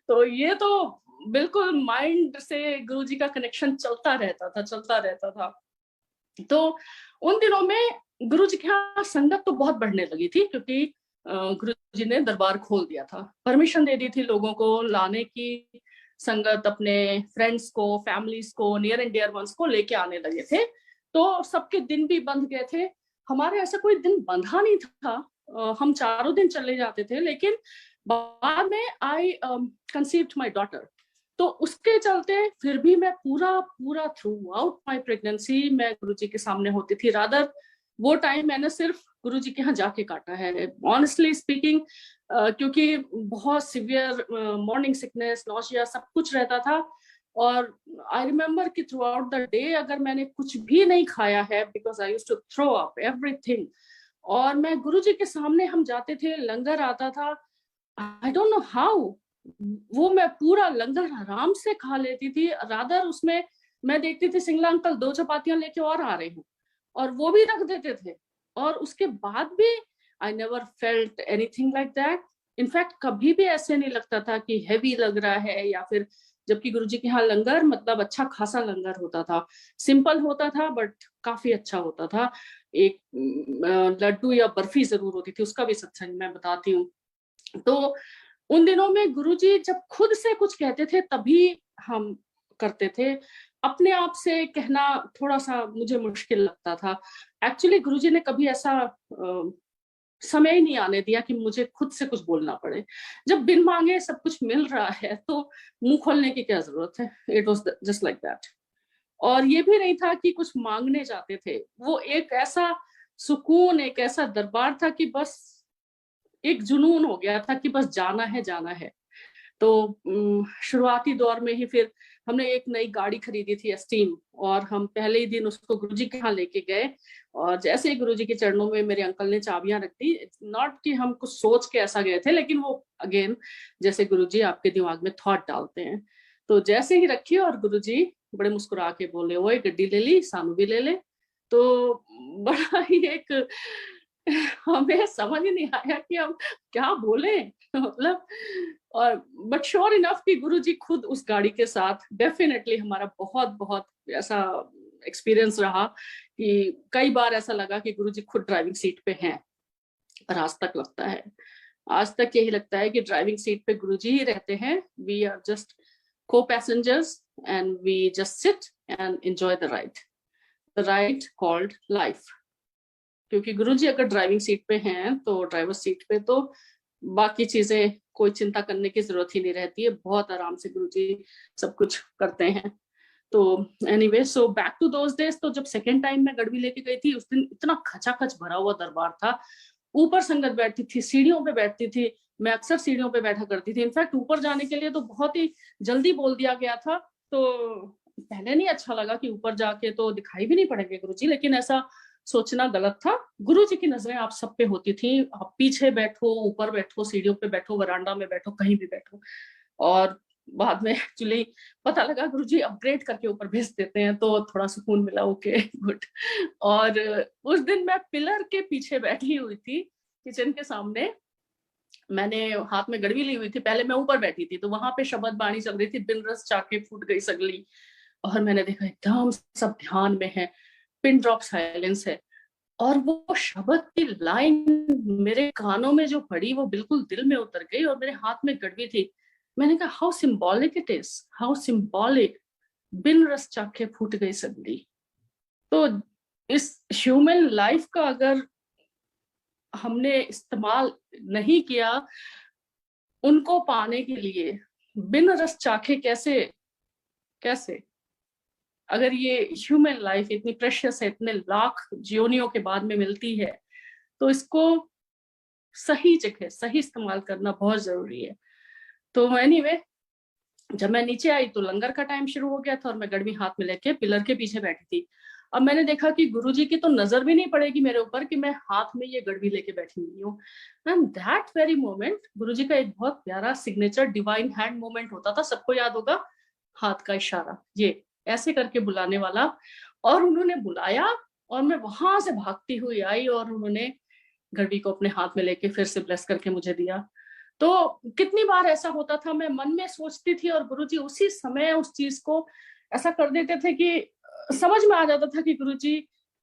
तो ये तो बिल्कुल माइंड से गुरुजी का कनेक्शन चलता रहता था। तो उन दिनों में गुरुजी के यहाँ संगत तो बहुत बढ़ने लगी थी, क्योंकि गुरुजी ने दरबार खोल दिया था, परमिशन दे दी थी लोगों को लाने की, संगत अपने फ्रेंड्स को, फैमिलीज को, नियर एंड डियर वंस को लेके आने लगे थे। तो सबके दिन भी बंध गए थे, हमारे ऐसा कोई दिन बंधा नहीं था, हम चारों दिन चले जाते थे, लेकिन बाद में आई कंसीव्ड माई डॉटर। तो उसके चलते फिर भी मैं पूरा पूरा थ्रू आउट माई प्रेगनेंसी मैं गुरुजी के सामने होती थी। रादर वो टाइम मैंने सिर्फ गुरुजी के यहाँ जाके काटा है, ऑनेस्टली स्पीकिंग, क्योंकि बहुत सिवियर मॉर्निंग सिकनेस, नॉशिया सब कुछ रहता था। और आई रिमेम्बर कि थ्रू आउट द डे अगर मैंने कुछ भी नहीं खाया है, because I used to throw up everything, और मैं गुरुजी के सामने हम जाते थे, लंगर आता था, आई डोंट नो हाउ वो मैं पूरा लंगर आराम से खा लेती थी। रादर उसमें मैं देखती थी सिंगला अंकल 2 चपातियां लेके और आ रहे हैं, और वो भी रख देते थे, और उसके बाद भी I never felt anything like that. In fact कभी भी ऐसे नहीं लगता था कि हैवी लग रहा है या फिर, जबकि गुरुजी के यहाँ लंगर मतलब अच्छा खासा लंगर होता था, सिंपल होता था बट काफी अच्छा होता था। एक लड्डू या बर्फी जरूर होती थी, उसका भी सत्संग मैं बताती हूँ। तो उन दिनों में गुरुजी जब खुद से कुछ कहते थे तभी हम करते थे, अपने आप से कहना थोड़ा सा मुझे मुश्किल लगता था। एक्चुअली गुरुजी ने कभी ऐसा समय ही नहीं आने दिया कि मुझे खुद से कुछ बोलना पड़े। जब बिन मांगे सब कुछ मिल रहा है तो मुंह खोलने की क्या जरूरत है। It was just like that. और ये भी नहीं था कि कुछ मांगने जाते थे, वो एक ऐसा सुकून, एक ऐसा दरबार था कि बस एक जुनून हो गया था कि बस जाना है जाना है। तो शुरुआती दौर में ही फिर हमने एक नई गाड़ी खरीदी थी एस्टीम, और हम पहले ही दिन उसको गुरुजी के यहाँ लेके गए, और जैसे ही गुरुजी के चरणों में मेरे अंकल ने चाबियां रख दी, नॉट कि हम कुछ सोच के ऐसा गए थे, लेकिन वो अगेन जैसे गुरुजी आपके दिमाग में थॉट डालते हैं। तो जैसे ही रखी और गुरुजी बड़े मुस्कुरा के बोले, वो गड्डी ले ली, सानू भी ले ले। तो बड़ा ही एक हमें समझ ही नहीं आया कि हम क्या बोले मतलब। और बट श्योर इनफ कि गुरुजी खुद उस गाड़ी के साथ, डेफिनेटली हमारा बहुत बहुत ऐसा एक्सपीरियंस रहा कि कई बार ऐसा लगा कि गुरुजी खुद ड्राइविंग सीट पे हैं। और आज तक लगता है, आज तक यही लगता है कि ड्राइविंग सीट पे गुरुजी ही रहते हैं। We are just co passengers and we just sit and enjoy the ride called life. क्योंकि गुरुजी अगर ड्राइविंग सीट पे हैं तो ड्राइवर सीट पे तो बाकी चीजें कोई चिंता करने की जरूरत ही नहीं रहती है, बहुत आराम से गुरुजी सब कुछ करते हैं। तो anyway, so back to those days. तो जब सेकेंड टाइम मैं गड़बी लेके गई थी, उस दिन इतना खचाखच भरा हुआ दरबार था, ऊपर संगत बैठती थी, सीढ़ियों पे बैठती थी, मैं अक्सर सीढ़ियों पे बैठा करती थी। इनफैक्ट ऊपर जाने के लिए तो बहुत ही जल्दी बोल दिया गया था, तो पहले नहीं अच्छा लगा कि ऊपर जाके तो दिखाई भी नहीं पड़ेंगे गुरुजी, लेकिन ऐसा सोचना गलत था। गुरुजी की नजरें आप सब पे होती थी, आप पीछे बैठो, ऊपर बैठो, सीढ़ियों पे बैठो, वरांडा में बैठो, कहीं भी बैठो। और बाद में एक्चुअली पता लगा गुरुजी अपग्रेड करके ऊपर भेज देते हैं, तो थोड़ा सुकून मिला, ओके गुड। और उस दिन मैं पिलर के पीछे बैठी हुई थी किचन के सामने, मैंने हाथ में गड़वी ली हुई थी, पहले मैं ऊपर बैठी थी, तो वहां पे शब्द बाणी चल रही थी, बिन रस चाके फूट गई सगली। और मैंने देखा एकदम सब ध्यान में है, पिन ड्रॉप साइलेंस है, और वो शब्द की लाइन मेरे कानों में जो पड़ी वो बिल्कुल दिल में उतर गई, और मेरे हाथ में गड़वी थी। मैंने कहा how symbolic it is, how symbolic, बिन रस चाखे फूट गई सगली। तो इस ह्यूमन लाइफ का अगर हमने इस्तेमाल नहीं किया उनको पाने के लिए, बिन रस चाखे कैसे कैसे, अगर ये ह्यूमन लाइफ इतनी प्रेशियस है, इतने लाख जीवनियों के बाद में मिलती है, तो इसको सही जगह सही इस्तेमाल करना बहुत जरूरी है। तो एनीवे, जब मैं नीचे आई तो लंगर का टाइम शुरू हो गया था, और मैं गड़वी हाथ में लेके पिलर के पीछे बैठी थी। अब मैंने देखा कि गुरुजी की तो नजर भी नहीं पड़ेगी मेरे ऊपर कि मैं हाथ में ये गड़वी लेके बैठी हुई हूँ। एंड दैट वेरी मोमेंट गुरुजी का एक बहुत प्यारा सिग्नेचर डिवाइन हैंड मोमेंट होता था, सबको याद होगा, हाथ का इशारा, ये ऐसे करके बुलाने वाला। और उन्होंने बुलाया, और मैं वहां से भागती हुई आई, और उन्होंने घड़ी को अपने हाथ में लेके फिर से ब्लेस करके मुझे दिया। तो कितनी बार ऐसा होता था, मैं मन में सोचती थी और गुरुजी उसी समय उस चीज को ऐसा कर देते थे कि समझ में आ जाता था कि गुरुजी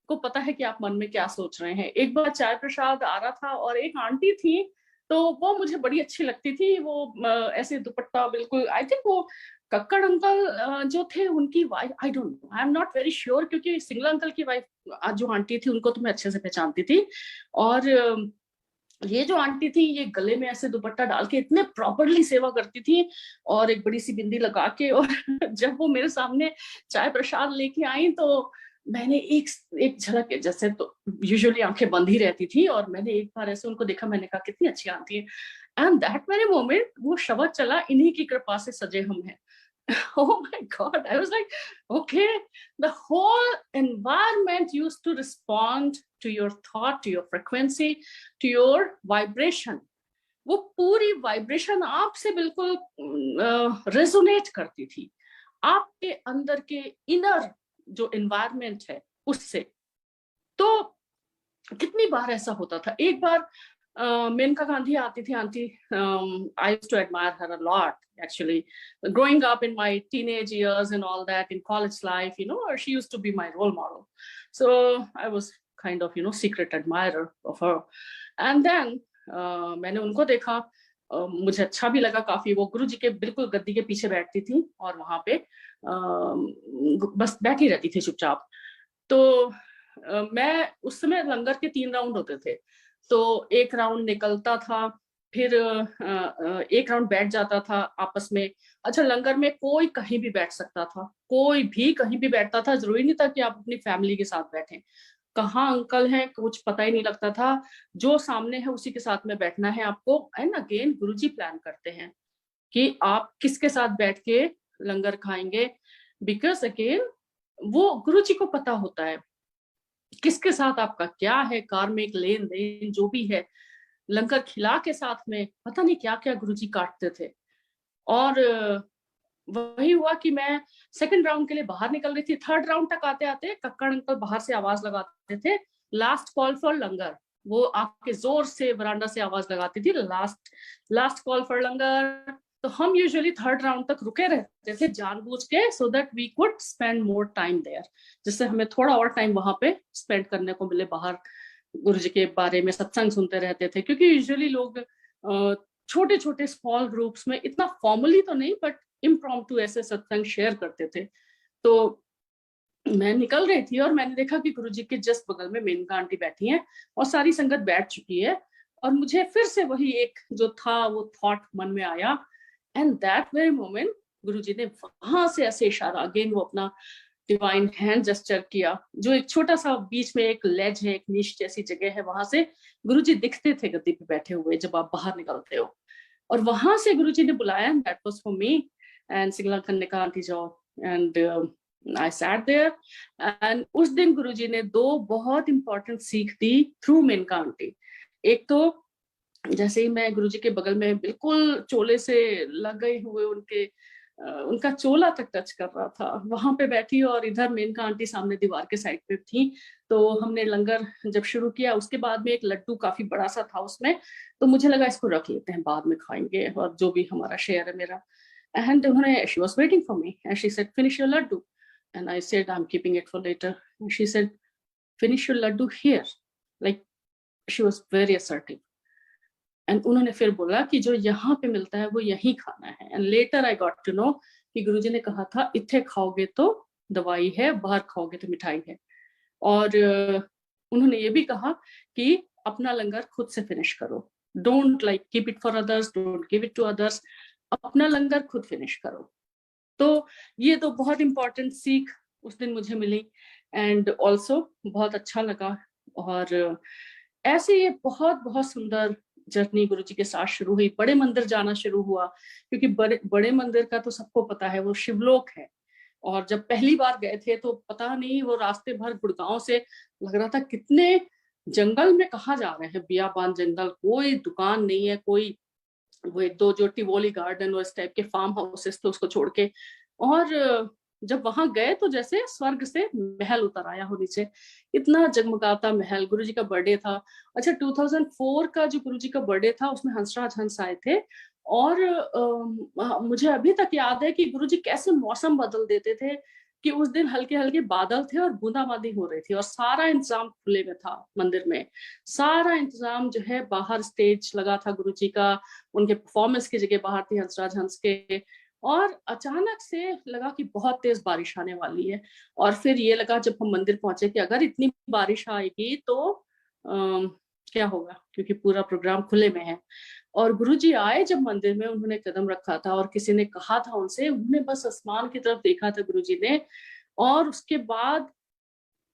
को पता है कि आप मन में क्या सोच रहे हैं। एक बार चाय प्रसाद आ रहा था, और एक आंटी थी, तो वो मुझे बड़ी अच्छी लगती थी, वो ऐसे दुपट्टा बिल्कुल, आई थिंक वो कक्कड़ अंकल जो थे उनकी wife, I don't know, I am not very sure, क्योंकि सिंगला अंकल की वाइफ जो आंटी थी उनको तो मैं अच्छे से पहचानती थी। और ये जो आंटी थी ये गले में ऐसे दुपट्टा डाल के इतने प्रॉपरली सेवा करती थी और एक बड़ी सी बिंदी लगा के, और जब वो मेरे सामने चाय प्रसाद लेके आई तो मैंने एक एक झलक, जैसे तो यूजुअली आंखें बंद ही रहती थी, और मैंने एक बार ऐसे उनको देखा, मैंने कहा कितनी अच्छी आंटी है। एंड दैट वेरी मोमेंट वो शब्द चला, इन्हीं की कृपा से सजे हम हैं। Oh my God, I was like, okay, the whole environment used to respond to your thought, to your frequency, to your vibration. वो पूरी वाइब्रेशन आपसे बिल्कुल रेजोनेट करती थी, आपके अंदर के इनर जो एनवायरनमेंट है उससे। तो कितनी बार ऐसा होता था। एक बार मेनका गांधी आती थी aunty, I used to admire her a lot actually growing up in my teenage years and all that in college life, you know, she used to be my role model, so I was kind of, you know, secret admirer of her. And then मैंने उनको देखा, मुझे अच्छा भी लगा काफी। वो गुरुजी के बिल्कुल गद्दी के पीछे बैठती थी और वहां पे बस बैठी रहती थी चुपचाप। तो मैं उस समय लंगर के 3 राउंड होते थे, तो एक राउंड निकलता था, फिर एक राउंड बैठ जाता था आपस में। अच्छा, लंगर में कोई कहीं भी बैठ सकता था, कोई भी कहीं भी बैठता था, जरूरी नहीं था कि आप अपनी फैमिली के साथ बैठे। कहाँ अंकल हैं कुछ पता ही नहीं लगता था, जो सामने है उसी के साथ में बैठना है आपको। एंड अगेन गुरुजी प्लान करते हैं कि आप किसके साथ बैठ के लंगर खाएंगे, बिकॉज अगेन वो गुरुजी को पता होता है किसके साथ आपका क्या है, कार्मिक लेन देन जो भी है। लंगर खिला के साथ में पता नहीं क्या क्या गुरुजी काटते थे। और वही हुआ कि मैं सेकंड राउंड के लिए बाहर निकल रही थी। थर्ड राउंड तक आते आते कक्कड़ अंकल बाहर से आवाज लगाते थे, लास्ट कॉल फॉर लंगर। वो आके जोर से वरांडा से आवाज लगाती थी, लास्ट लास्ट कॉल फॉर लंगर। तो हम यूजुअली थर्ड राउंड तक रुके रहते थे जानबूझ के, so that we could spend more time there, जिससे हमें थोड़ा और टाइम वहां पे स्पेंड करने को मिले। बाहर गुरु जी के बारे में सत्संग सुनते रहते थे, क्योंकि यूजुअली लोग छोटे छोटे स्मॉल ग्रुप्स में, इतना फॉर्मली तो नहीं बट इम्प्रॉम्प्टू ऐसे सत्संग शेयर करते थे। तो मैं निकल रही थी और मैंने देखा कि गुरुजी के जस्ट बगल में मेनका आंटी बैठी हैं और सारी संगत बैठ चुकी है, और मुझे फिर से वही एक जो था वो थॉट मन में आया। एंड दैट वेरी मोमेंट गुरुजी ने वहां से ऐसे इशारा, अगेन वो अपना डिवाइन हैंड जेस्चर किया, जो एक छोटा सा बीच में एक लेज है, एक नीश जैसी जगह है, वहां से गुरुजी दिखते थे गद्दी पे बैठे हुए जब आप बाहर निकलते हो। और वहां से गुरुजी ने बुलाया, that was for me and Singla करने का आंटी जाओ। And I sat there, and उस दिन गुरुजी ने 2 बहुत इंपॉर्टेंट सीख दी थ्रू मेनका आंटी। एक तो जैसे ही मैं गुरुजी के बगल में बिल्कुल चोले से लगे हुए उनके उनका चोला तक टच कर रहा था, वहां पे बैठी, और इधर मेनका आंटी सामने दीवार के साइड पे थी। तो हमने लंगर जब शुरू किया, उसके बाद में एक लड्डू काफी बड़ा सा था उसमें, तो मुझे लगा इसको रख लेते हैं, बाद में खाएंगे, और जो भी हमारा शेयर है मेरा। एंड उन्होंने, she was waiting for me and she said finish your laddu, and I said I'm keeping it for later, and she said finish your laddu here, like she was very assertive। and उन्होंने फिर बोला कि जो यहाँ पे मिलता है वो यहीं खाना है। and later I got to know कि गुरुजी ने कहा था इथे खाओगे तो दवाई है, बाहर खाओगे तो मिठाई है। और उन्होंने ये भी कहा कि अपना लंगर खुद से फिनिश करो, don't like keep it for others, don't give it to others, अपना लंगर खुद फिनिश करो। तो ये तो बहुत इंपॉर्टेंट सीख उस दिन मुझे मिली, एंड ऑल्सो बहुत अच्छा लगा। और ऐसे ये बहुत बहुत सुंदर जर्नी गुरुजी के साथ शुरू हुई। बड़े मंदिर जाना शुरू हुआ, क्योंकि बड़े मंदिर का तो सबको पता है वो शिवलोक है। और जब पहली बार गए थे तो पता नहीं, वो रास्ते भर गुड़गांव से लग रहा था कितने जंगल में कहाँ जा रहे हैं, बियाबान जंगल, कोई दुकान नहीं है, कोई वो 1-2 जो टिवोली गार्डन और इस टाइप के फार्म हाउसेस थे उसको छोड़ के। और जब वहां गए तो जैसे स्वर्ग से महल उतर आया हो नीचे, इतना जगमगाता महल। गुरुजी का बर्थडे था। अच्छा, 2004 का जो गुरुजी का बर्थडे था उसमें हंसराज हंस आए थे, और मुझे अभी तक याद है कि गुरुजी कैसे मौसम बदल देते थे, कि उस दिन हल्के हल्के बादल थे और बूंदाबांदी हो रही थी, और सारा इंतजाम खुले में था मंदिर में। सारा इंतजाम जो है, बाहर स्टेज लगा था गुरुजी का, उनके परफॉर्मेंस की जगह बाहर थी हंसराज हंस के। और अचानक से लगा कि बहुत तेज बारिश आने वाली है, और फिर ये लगा जब हम मंदिर पहुंचे कि अगर इतनी बारिश आएगी तो क्या होगा, क्योंकि पूरा प्रोग्राम खुले में है। और गुरुजी आए जब मंदिर में, उन्होंने कदम रखा था और किसी ने कहा था उनसे, उन्होंने बस आसमान की तरफ देखा था गुरुजी ने, और उसके बाद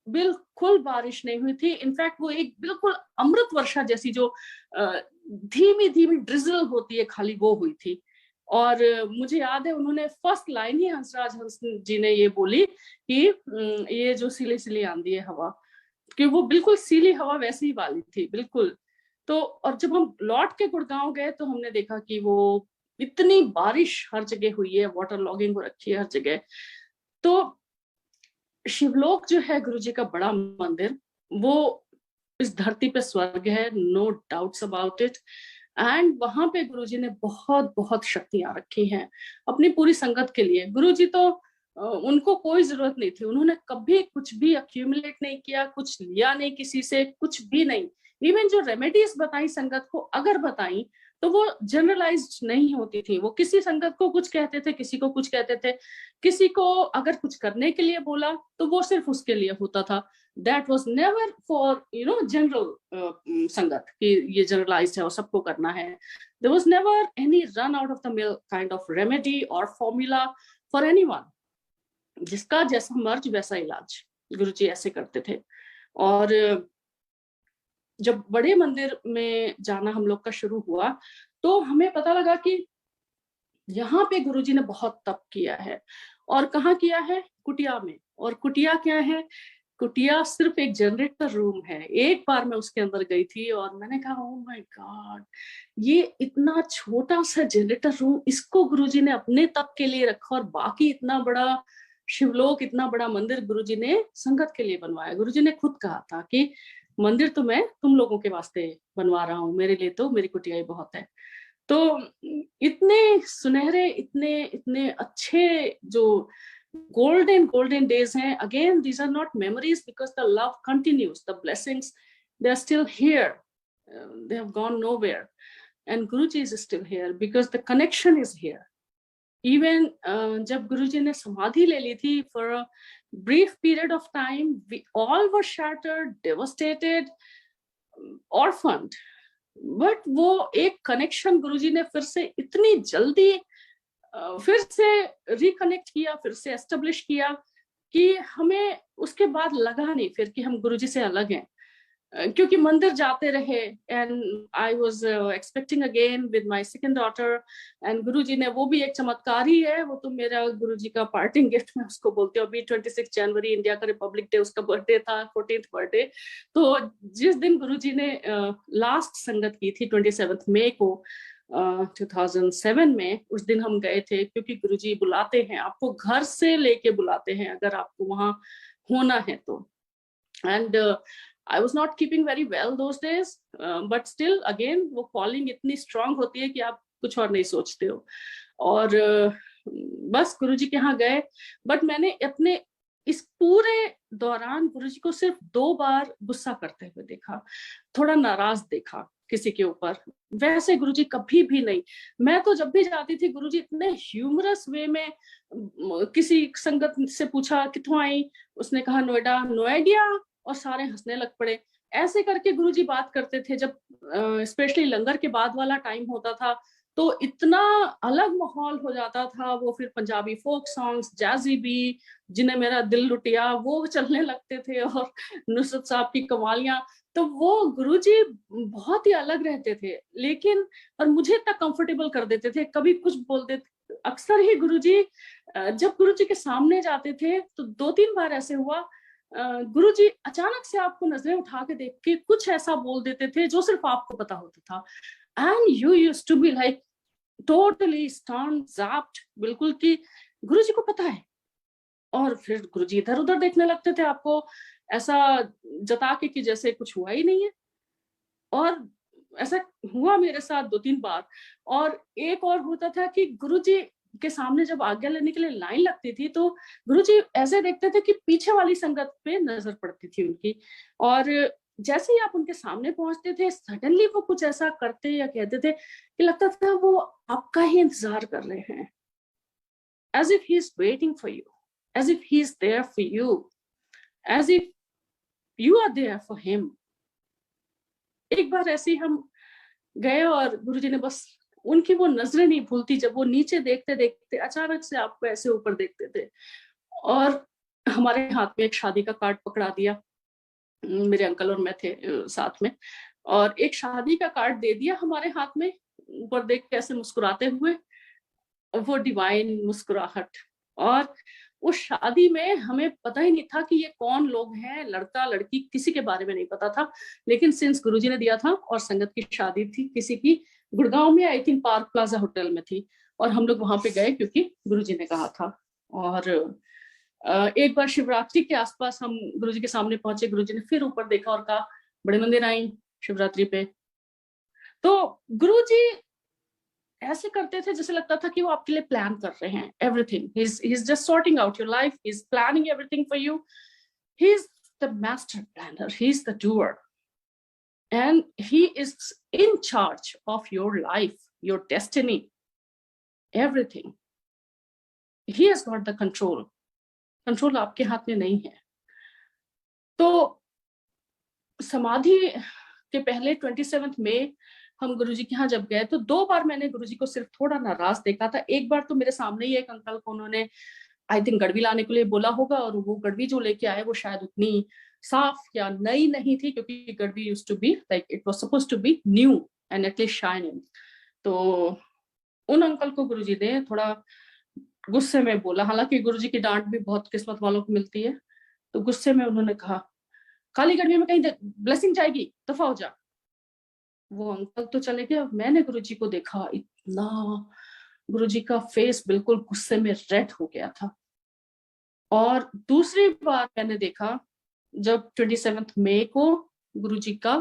बिल्कुल बारिश नहीं हुई थी। इनफैक्ट वो एक बिल्कुल अमृत वर्षा जैसी जो धीमी धीमी ड्रिजल होती है खाली, वो हुई थी। और मुझे याद है उन्होंने फर्स्ट लाइन ही हंसराज हंस जी ने ये बोली कि ये जो सिली सिली आंधी है हवा, कि वो बिल्कुल सीली हवा वैसी ही वाली थी बिल्कुल। तो और जब हम लौट के गुड़गांव गए तो हमने देखा कि वो इतनी बारिश हर जगह हुई है, वाटर लॉगिंग हो रखी है हर जगह। तो शिवलोक जो है गुरु जी का बड़ा मंदिर, वो इस धरती पे स्वर्ग है, no doubts about it. And वहां पे गुरु जी ने बहुत बहुत शक्तियां रखी हैं अपनी पूरी संगत के लिए। गुरु जी तो उनको कोई जरूरत नहीं थी, उन्होंने कभी कुछ भी अक्यूमुलेट नहीं किया, कुछ लिया नहीं किसी से, कुछ भी नहीं। इवन जो रेमेडीज बताई संगत को, अगर बताई तो वो जनरलाइज्ड नहीं होती थी। वो किसी संगत को कुछ कहते थे, किसी को कुछ कहते थे, किसी को अगर कुछ करने के लिए बोला तो वो सिर्फ उसके लिए होता था। That was never for general sangat कि ये जनरलाइज है और सबको करना है। There was never any run out of the mill kind of remedy और फॉर्मूला फॉर एनीवन। जिसका जैसा मर्ज वैसा इलाज, गुरुजी ऐसे करते थे। और जब बड़े मंदिर में जाना हम लोग का शुरू हुआ तो हमें पता लगा कि यहाँ पे गुरुजी ने बहुत तप किया है। और कहाँ किया है? कुटिया में। और कुटिया क्या है? कुटिया सिर्फ एक जनरेटर रूम है। एक बार मैं उसके अंदर गई थी और मैंने कहा ओ माय गॉड, ये इतना छोटा सा जनरेटर रूम, इसको गुरुजी ने अपने तप के लिए रखा, और बाकी इतना बड़ा शिवलोक, इतना बड़ा मंदिर गुरुजी ने संगत के लिए बनवाया। गुरुजी ने खुद कहा था कि मंदिर तो मैं तुम लोगों के वास्ते बनवा रहा हूँ, मेरे लिए तो मेरी कुटिया ही बहुत है। तो इतने सुनहरे, इतने इतने अच्छे जो golden days हैं। Again, these are not memories because the love continues, the blessings, they are still here. They have gone nowhere, and Guruji is still here because the connection is here. Even जब गुरुजी ने समाधि ले ली थी, for a brief period of time we all were shattered, devastated, orphaned, but वो एक कनेक्शन गुरुजी ने फिर से इतनी जल्दी फिर से रिकनेक्ट किया, फिर से एस्टेब्लिश किया कि हमें उसके बाद लगा नहीं फिर कि हम गुरुजी से अलग हैं। क्योंकि मंदिर जाते रहे, and I was expecting again with my second daughter, and Guruji ने, वो भी एक चमत्कार ही है, वो तो मेरा गुरुजी का पार्टिंग गिफ्ट मैं उसको बोलती हूँ। अभी 26 जनवरी इंडिया का रिपब्लिक डे, उसका बर्थडे था, 14th बर्थडे। तो जिस दिन गुरुजी ने लास्ट संगत की थी 27 मई को 2007 में, उस दिन हम गए थे, क्योंकि गुरुजी बुलाते हैं आपको, घर से लेके बुलाते हैं अगर आपको वहां होना है तो। And I was not keeping very well those days, but still again वो calling इतनी strong होती है कि आप कुछ और नहीं सोचते हो। और बस गुरुजी के यहाँ गए, बट मैंने अपने इस पूरे दौरान गुरुजी को सिर्फ 2 बार गुस्सा करते हुए देखा, थोड़ा नाराज देखा किसी के ऊपर। वैसे गुरुजी कभी भी नहीं। मैं तो जब भी जाती थी गुरुजी इतने ह्यूमरस वे में, किसी संगत से पूछा कितों आई, उसने कहा नोएडा, नोएडिया, और सारे हंसने लग पड़े। ऐसे करके गुरुजी बात करते थे। जब स्पेशली लंगर के बाद वाला टाइम होता था तो इतना अलग माहौल हो जाता था। वो फिर पंजाबी फोक सॉन्ग्स, जैजी भी, जिन्हें मेरा दिल लुटिया, वो चलने लगते थे, और नुसरत साहब की कवालियां। तो वो गुरुजी बहुत ही अलग रहते थे, लेकिन और मुझे इतना कंफर्टेबल कर देते थे। कभी कुछ बोल देते, अक्सर ही गुरुजी जब गुरुजी के सामने जाते थे तो 2-3 बार ऐसे हुआ, गुरुजी अचानक से आपको नजरें उठा के देख के कुछ ऐसा बोल देते थे जो सिर्फ आपको पता होता था, and you used to be like totally stun, zapped, बिल्कुल कि गुरुजी को पता है। और फिर गुरुजी इधर उधर देखने लगते थे, आपको ऐसा जता के कि जैसे कुछ हुआ ही नहीं है। और ऐसा हुआ मेरे साथ 2-3 बार। और एक और होता था कि गुरुजी के सामने जब आज्ञा लेने के लिए लाइन लगती थी तो गुरुजी ऐसे देखते थे कि पीछे वाली संगत पे नजर पड़ती थी उनकी, और जैसे ही आप उनके सामने पहुंचते थे सडनली वो कुछ ऐसा करते या कहते थे कि लगता था वो आपका ही इंतजार कर रहे हैं, as if he is waiting for you, as if he is there for you, as if you are there for him. एक बार ऐसे ही हम गए और गुरुजी ने बस, उनकी वो नजरें नहीं भूलती, जब वो नीचे देखते देखते अचानक से आपको ऐसे ऊपर देखते थे और हमारे हाथ में एक शादी का कार्ड पकड़ा दिया। मेरे अंकल और मैं थे साथ में, और एक शादी का कार्ड दे दिया हमारे हाथ में, ऊपर देख के ऐसे मुस्कुराते हुए, वो डिवाइन मुस्कुराहट। और उस शादी में हमें पता ही नहीं था कि ये कौन लोग हैं, लड़का लड़की किसी के बारे में नहीं पता था, लेकिन सिंस गुरुजी ने दिया था और संगत की शादी थी किसी की, गुड़गांव में, I think park plaza hotel में थी, और हम लोग वहां पे गए क्योंकि गुरुजी ने कहा था। और एक बार शिवरात्रि के आसपास हम गुरुजी के सामने पहुंचे, गुरुजी ने फिर ऊपर देखा और कहा बड़े मंदिर आई शिवरात्रि पे। तो गुरुजी ऐसे करते थे जैसे लगता था कि वो आपके लिए प्लान कर रहे हैं everything, he is just sorting out your life, he is planning everything for you, he is the master planner, he is the doer, and he is in charge of your life, your destiny, everything. He has got the control आपके हाथ में नहीं है। तो समाधि के पहले 27 मई हम गुरुजी के यहाँ जब गए तो 2 बार मैंने गुरुजी को सिर्फ थोड़ा नाराज देखा था। एक बार तो मेरे सामने ही एक अंकल को उन्होंने आई थिंक गड़वी लाने के लिए बोला होगा, और वो गड़वी जो लेके आए वो शायद उतनी साफ या नई नहीं थी, क्योंकि गड़वी used to be like it was supposed to be new and at least shining. तो उन अंकल को गुरुजी ने थोड़ा गुस्से में बोला, हालांकि गुरुजी की डांट भी बहुत किस्मत वालों को मिलती है, तो गुस्से में उन्होंने कहा काली गड़वी में कहीं ब्लेसिंग जाएगी, दफा हो जा। वो अंकल तो चले गए, मैंने गुरुजी को देखा, इतना गुरुजी का फेस बिल्कुल गुस्से में रेड हो गया था। और दूसरी बार मैंने देखा जब 27 मई को गुरुजी का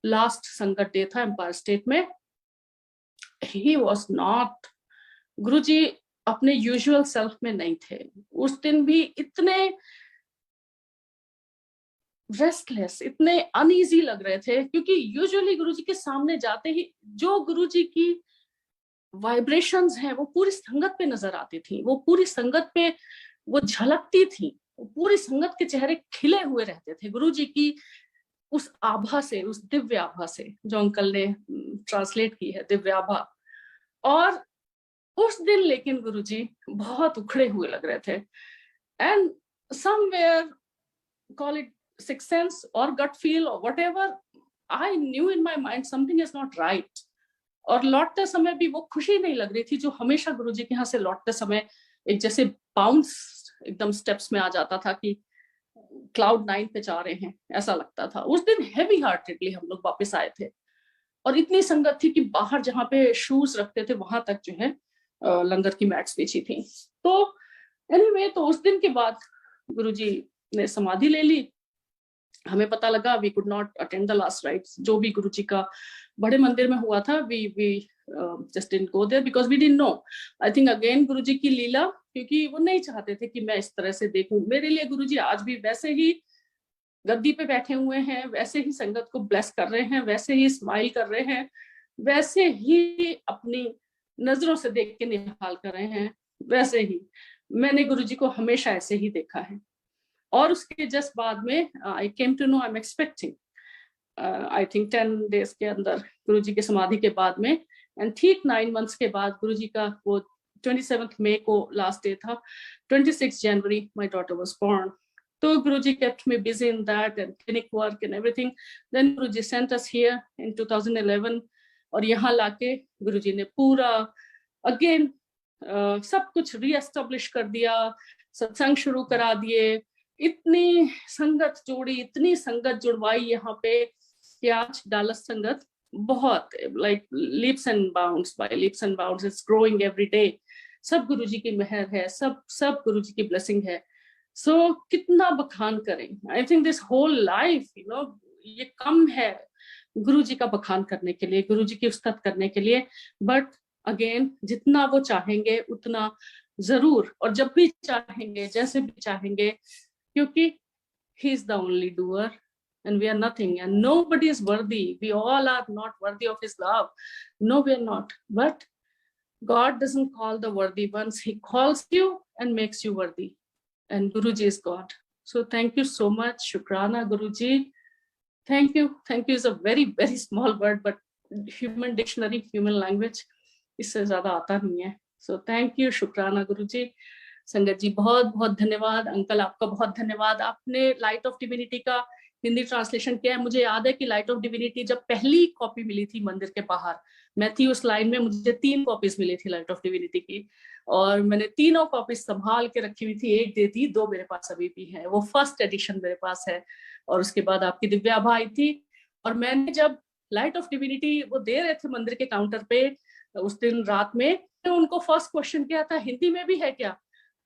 लास्ट संगत डे था एम्पायर स्टेट में, ही वॉज नॉट, गुरुजी अपने यूजुअल सेल्फ में नहीं थे उस दिन भी, इतने रेस्टलेस, इतने अनईजी लग रहे थे, क्योंकि यूजुअली गुरुजी के सामने जाते ही जो गुरुजी की वाइब्रेशंस हैं वो पूरी संगत पे नजर आती थी, वो पूरी संगत पे वो झलकती थी, पूरी संगत के चेहरे खिले हुए रहते थे गुरुजी की उस आभा से, उस दिव्य आभा से, जो अंकल ने ट्रांसलेट की है, दिव्य आभा। और उस दिन लेकिन गुरुजी बहुत उखड़े हुए लग रहे थे, and somewhere call it sixth sense or gut feel or whatever, I knew in my mind something is not right. और लौटते समय भी वो खुशी नहीं लग रही थी जो हमेशा गुरुजी के यहाँ से लौटते समय एक जैसे बाउंस एकदम स्टेप्स में आ जाता था कि क्लाउड 9 पे जा रहे हैं, ऐसा लगता था। उस दिन हेवी हार्टेडली हम लोग वापस आए थे, और इतनी संगत थी कि बाहर जहाँ पे शूज रखते थे वहां तक जो है लंगर की मैट्स बिछी थी। तो एनीवे, तो उस दिन के बाद गुरुजी ने समाधि ले ली। हमें पता लगा we could not attend the last rites, जो भी गुरुजी का बड़े मंदिर में हुआ था, we just didn't go there because we didn't know. I think again Guruji की लीला, क्योंकि वो नहीं चाहते थे कि मैं इस तरह से देखूं। मेरे लिए गुरुजी आज भी वैसे ही गद्दी पे बैठे हुए हैं, वैसे ही संगत को ब्लेस कर रहे हैं, वैसे ही स्माइल कर रहे हैं, वैसे ही अपनी नजरों से देख के निहाल कर रहे हैं, वैसे ही मैंने गुरुजी को हमेशा ऐसे ही देखा है। और उसके जस्ट बाद में I came to know, I am expecting I think 10 days के अंदर गुरुजी की समाधि के बाद में, एंड ठीक 9 months के बाद गुरुजी का वो 27 मई को लास्ट डे था, 26 January my daughter was born. तो Guruji kept me busy in that and clinic work and everything. Then Guruji sent us here in 2011, और यहाँ लाके गुरुजी ने पूरा अगेन सब कुछ रीएस्टेब्लिश कर दिया, सत्संग शुरू करा दिए, इतनी संगत जोड़ी, इतनी संगत जुड़वाई यहाँ पे कि आज डालस संगत बहुत like leaps and bounds, by leaps and bounds, it's growing every day. सब गुरुजी की मेहर है, सब गुरुजी की ब्लेसिंग है। सो कितना बखान करें। I think this whole life ये कम है गुरुजी का बखान करने के लिए, गुरुजी की उस्तत करने के लिए। बट अगेन, जितना वो चाहेंगे उतना जरूर, और जब भी चाहेंगे, जैसे भी चाहेंगे, क्योंकि he is the only doer and we are nothing and nobody is worthy. We all are not worthy of his love. No, we are not. But God doesn't call the worthy ones. He calls you and makes you worthy. And Guruji is God. So thank you so much. Shukrana, Guruji. Thank you is a very very small word, but human dictionary, human language, इससे ज्यादा आता नहीं है। सो थैंक यू, शुक्राना गुरुजी। संगत जी बहुत बहुत धन्यवाद। अंकल आपका बहुत धन्यवाद, आपने लाइट ऑफ डिविनिटी का हिंदी ट्रांसलेशन किया है। मुझे याद है कि लाइट ऑफ डिविनिटी जब पहली कॉपी मिली थी मंदिर के बाहर, मैं थी उस लाइन में, मुझे 3 कॉपीज मिली थी लाइट ऑफ डिविनिटी की, और मैंने तीनों कॉपीज संभाल के रखी हुई थी। एक दे दी, 2 मेरे पास अभी भी है, वो फर्स्ट एडिशन मेरे पास है। और उसके बाद आपकी दिव्या आभा आई थी, और मैंने जब लाइट ऑफ डिविनिटी वो दे रहे थे मंदिर के काउंटर पे उस दिन रात में, तो उनको फर्स्ट क्वेश्चन किया था, हिंदी में भी है क्या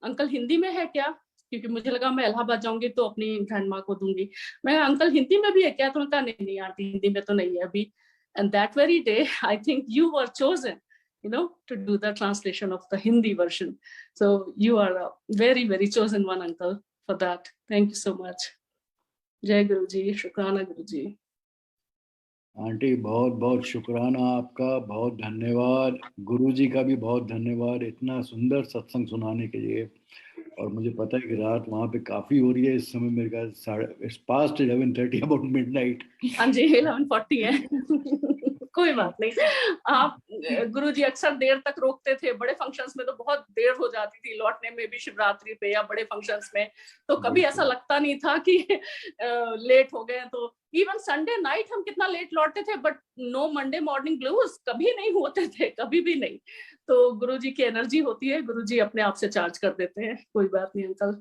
अंकल, हिंदी में है क्या? क्योंकि मुझे लगा मैं इलाहाबाद जाऊंगी तो अपनी ग्रैंड माँ को दूंगी। मैं, अंकल हिंदी में भी है क्या? तो उन्होंने कहा नहीं नहीं आंटी, हिंदी में तो नहीं है अभी। And that very day I think you were chosen, you know, to do the translation of the Hindi version. So you are a very, very chosen one, uncle, for that. Thank you so much. जय गुरु जी, शुक्राना गुरु जी। आंटी बहुत बहुत शुक्राना आपका, बहुत धन्यवाद। गुरुजी का भी बहुत धन्यवाद इतना सुंदर सत्संग सुनाने के लिए। और मुझे पता है कि रात वहाँ पे काफी हो रही है इस समय, मेरे ख्याल इट्स पास्ट 11:30, अबाउट मिडनाइट। हाँ जी, 11:40 है। कोई बात नहीं। आप गुरुजी अक्सर देर तक रोकते थे, बड़े फंक्शंस में तो बहुत देर हो जाती थी लौटने में भी, शिवरात्रि पे या बड़े फंक्शंस में, तो कभी ऐसा लगता नहीं था कि लेट हो गए। तो इवन संडे नाइट हम कितना लेट लौटते थे, but no Monday morning blues कभी नहीं होते थे, कभी भी नहीं। तो गुरुजी की एनर्जी होती है, गुरुजी अपने आप से चार्ज कर देते हैं। कोई बात नहीं अंकल,